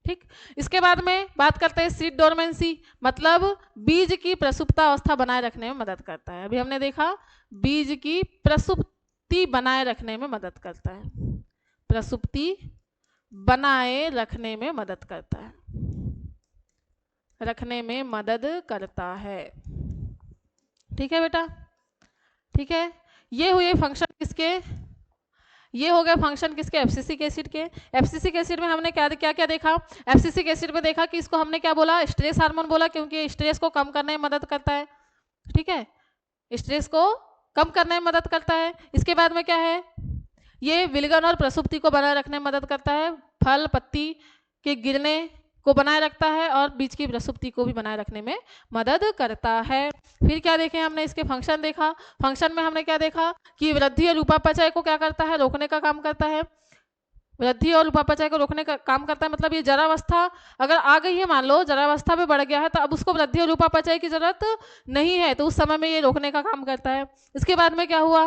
Speaker 1: ठीक, इसके बाद में बात करते हैं सीड डोरमेंसी, मतलब बीज की प्रसुप्ता अवस्था बनाए रखने में मदद करता है। अभी हमने देखा बीज की प्रसुप्ति बनाए रखने में मदद करता है, प्रसुप्ति बनाए रखने में मदद करता है, रखने में मदद करता है। ठीक है बेटा, ठीक है, ये हुए फंक्शन किसके, ये हो गए फंक्शन किसके, एब्सिसिक एसिड के। एब्सिसिक एसिड में हमने क्या क्या क्या देखा, एब्सिसिक एसिड में देखा कि इसको हमने क्या बोला, स्ट्रेस हार्मोन बोला, क्योंकि स्ट्रेस को कम करने में मदद करता है। ठीक है, स्ट्रेस को कम करने में मदद करता है। इसके बाद में क्या है, ये विलगन और प्रसुप्ति को बनाए रखने में मदद करता है, फल पत्ती के गिरने को बनाए रखता है और बीज की प्रसुप्ति को भी बनाए रखने में मदद करता है। फिर क्या देखे हमने, इसके फंक्शन देखा, फंक्शन में हमने क्या देखा कि वृद्धि और उपापचय को क्या करता है, रोकने का काम करता है, वृद्धि और उपापचय को रोकने का काम करता है। मतलब ये जरावस्था अगर आ गई है, मान लो जरावस्था में बढ़ गया है, तो अब उसको वृद्धि और उपापचय की जरूरत नहीं है, तो उस समय में ये रोकने का काम करता है। इसके बाद में क्या हुआ,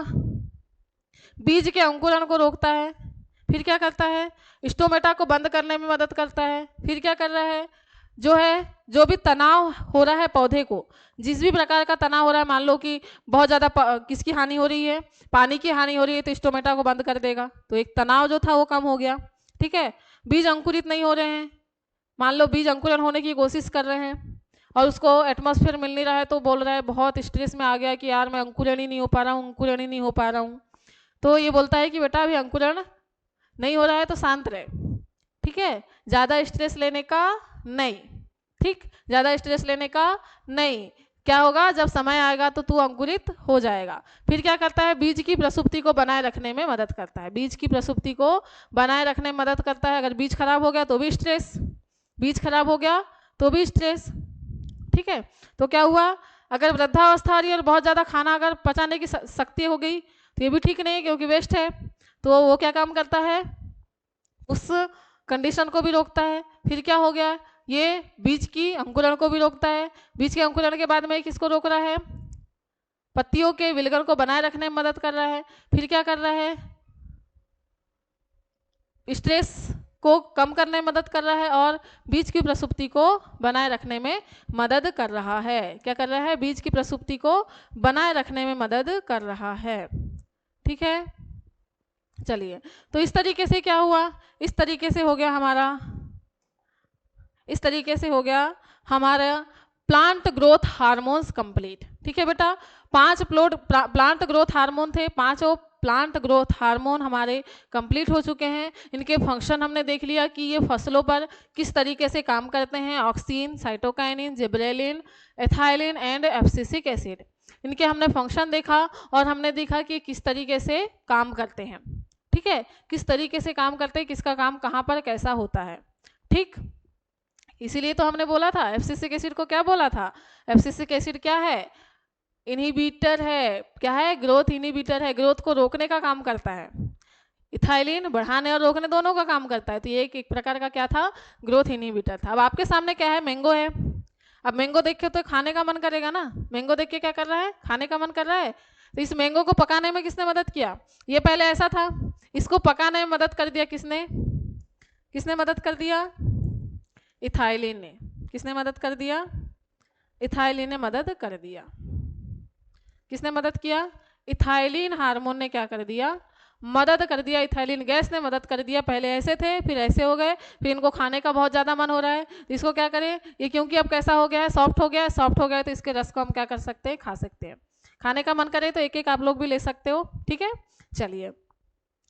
Speaker 1: बीज के अंकुरण को रोकता है। फिर क्या करता है, स्टोमेटा को बंद करने में मदद करता है। फिर क्या कर रहा है, जो भी तनाव हो रहा है पौधे को, जिस भी प्रकार का तनाव हो रहा है, मान लो कि बहुत ज़्यादा किसकी हानि हो रही है, पानी की हानि हो रही है, तो स्टोमेटा को बंद कर देगा, तो एक तनाव जो था वो कम हो गया। ठीक है, बीज अंकुरित नहीं हो रहे हैं, मान लो बीज अंकुरण होने की कोशिश कर रहे हैं और उसको एटमॉस्फेयर मिल नहीं रहा है, तो बोल रहा है, बहुत स्ट्रेस में आ गया कि यार मैं अंकुरण ही नहीं हो पा रहा हूँ, अंकुरण ही नहीं हो पा रहा हूँ। तो ये बोलता है कि बेटा अभी अंकुरण नहीं हो रहा है तो शांत रहे। ठीक है, ज़्यादा स्ट्रेस लेने का नहीं, ठीक, ज़्यादा स्ट्रेस लेने का नहीं, क्या होगा, जब समय आएगा तो तू अंकुरित हो जाएगा। फिर क्या करता है, बीज की प्रसुप्ति को बनाए रखने में मदद करता है, बीज की प्रसुप्ति को बनाए रखने में मदद करता है। अगर बीज खराब हो गया तो भी स्ट्रेस, बीज खराब हो गया तो भी स्ट्रेस। ठीक है, तो क्या हुआ, अगर वृद्धावस्था आ रही है और बहुत ज़्यादा खाना अगर पचाने की शक्ति हो गई तो ये भी ठीक नहीं है, क्योंकि वेस्ट है, तो वो क्या काम करता है, उस कंडीशन को भी रोकता है। फिर क्या हो गया, ये बीज की अंकुरण को भी रोकता है। बीज के अंकुरण के बाद में किसको रोक रहा है, पत्तियों के विलगन को बनाए रखने में मदद कर रहा है। फिर क्या कर रहा है, स्ट्रेस को कम करने में मदद कर रहा है और बीज की प्रसुप्ति को बनाए रखने में मदद कर रहा है। क्या कर रहा है, बीज की प्रसुप्ति को बनाए रखने में मदद कर रहा है। ठीक है, चलिए, तो इस तरीके से क्या हुआ, इस तरीके से हो गया हमारा, इस तरीके से हो गया हमारा प्लांट ग्रोथ हार्मोन्स कंप्लीट। ठीक है बेटा, 5 प्लांट ग्रोथ हार्मोन थे, 5 प्लांट ग्रोथ हार्मोन हमारे कंप्लीट हो चुके हैं। इनके फंक्शन हमने देख लिया कि ये फसलों पर किस तरीके से काम करते हैं, oxygen, cytokinin, gibberellin, ethylene and abscisic acid, इनके हमने फंक्शन देखा और हमने देखा कि किस तरीके से काम करते हैं। ठीक है, किस तरीके से काम करते हैं, किसका काम कहाँ पर कैसा होता है। ठीक, इसीलिए तो हमने बोला था एब्सिसिक एसिड को, क्या बोला था, एब्सिसिक एसिड क्या है, इनहिबिटर है। क्या है, ग्रोथ इनहिबिटर है, ग्रोथ को रोकने का काम करता है। इथाइलिन बढ़ाने और रोकने दोनों का काम करता है, तो ये एक प्रकार का क्या था, ग्रोथ इनहिबिटर था। अब आपके सामने क्या है, मैंगो है। अब मैंगो देख के तो खाने का मन करेगा ना, मैंगो देख के क्या कर रहा है, खाने का मन कर रहा है। तो इस मैंगो को पकाने में किसने मदद किया, ये पहले ऐसा था, इसको पकाने में मदद कर दिया किसने, किसने मदद कर दिया, इथाइलिन ने। किसने मदद कर दिया, इथाइलिन ने मदद कर दिया। किसने मदद किया, इथाइलिन हार्मोन ने क्या कर दिया, मदद कर दिया, इथाइलिन गैस ने मदद कर दिया। पहले ऐसे थे, फिर ऐसे हो गए, फिर इनको खाने का बहुत ज़्यादा मन हो रहा है, तो इसको क्या करें, ये क्योंकि अब कैसा हो गया है, सॉफ्ट हो गया है, सॉफ्ट हो गया है, तो इसके रस को हम क्या कर सकते हैं, खा सकते हैं। खाने का मन करे तो एक एक आप लोग भी ले सकते हो। ठीक है, चलिए,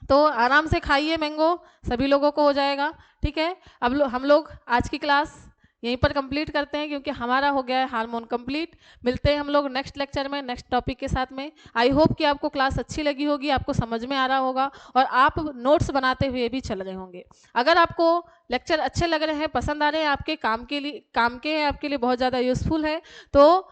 Speaker 1: तो आराम से खाइए मैंगो, सभी लोगों को हो जाएगा। ठीक है, अब हम लोग आज की क्लास यहीं पर कंप्लीट करते हैं क्योंकि हमारा हो गया है हार्मोन कंप्लीट। मिलते हैं हम लोग नेक्स्ट लेक्चर में नेक्स्ट टॉपिक के साथ में। आई होप कि आपको क्लास अच्छी लगी होगी, आपको समझ में आ रहा होगा और आप नोट्स बनाते हुए भी चल रहे होंगे। अगर आपको लेक्चर अच्छे लग रहे हैं, पसंद आ रहे हैं, आपके काम के लिए काम के हैं, आपके लिए बहुत ज़्यादा यूजफुल है, तो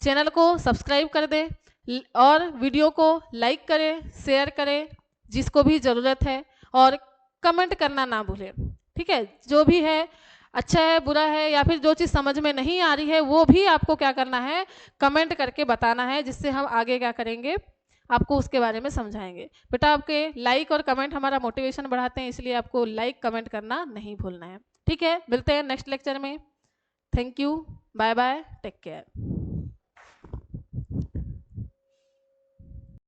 Speaker 1: चैनल को सब्सक्राइब कर दें और वीडियो को लाइक करें, शेयर करें जिसको भी ज़रूरत है, और कमेंट करना ना भूलें। ठीक है, जो भी है अच्छा है बुरा है या फिर जो चीज़ समझ में नहीं आ रही है वो भी आपको क्या करना है, कमेंट करके बताना है, जिससे हम आगे क्या करेंगे, आपको उसके बारे में समझाएंगे। बेटा आपके लाइक और कमेंट हमारा मोटिवेशन बढ़ाते हैं, इसलिए आपको लाइक कमेंट करना नहीं भूलना है। ठीक है, मिलते हैं नेक्स्ट लेक्चर में। Thank you, bye bye, take care.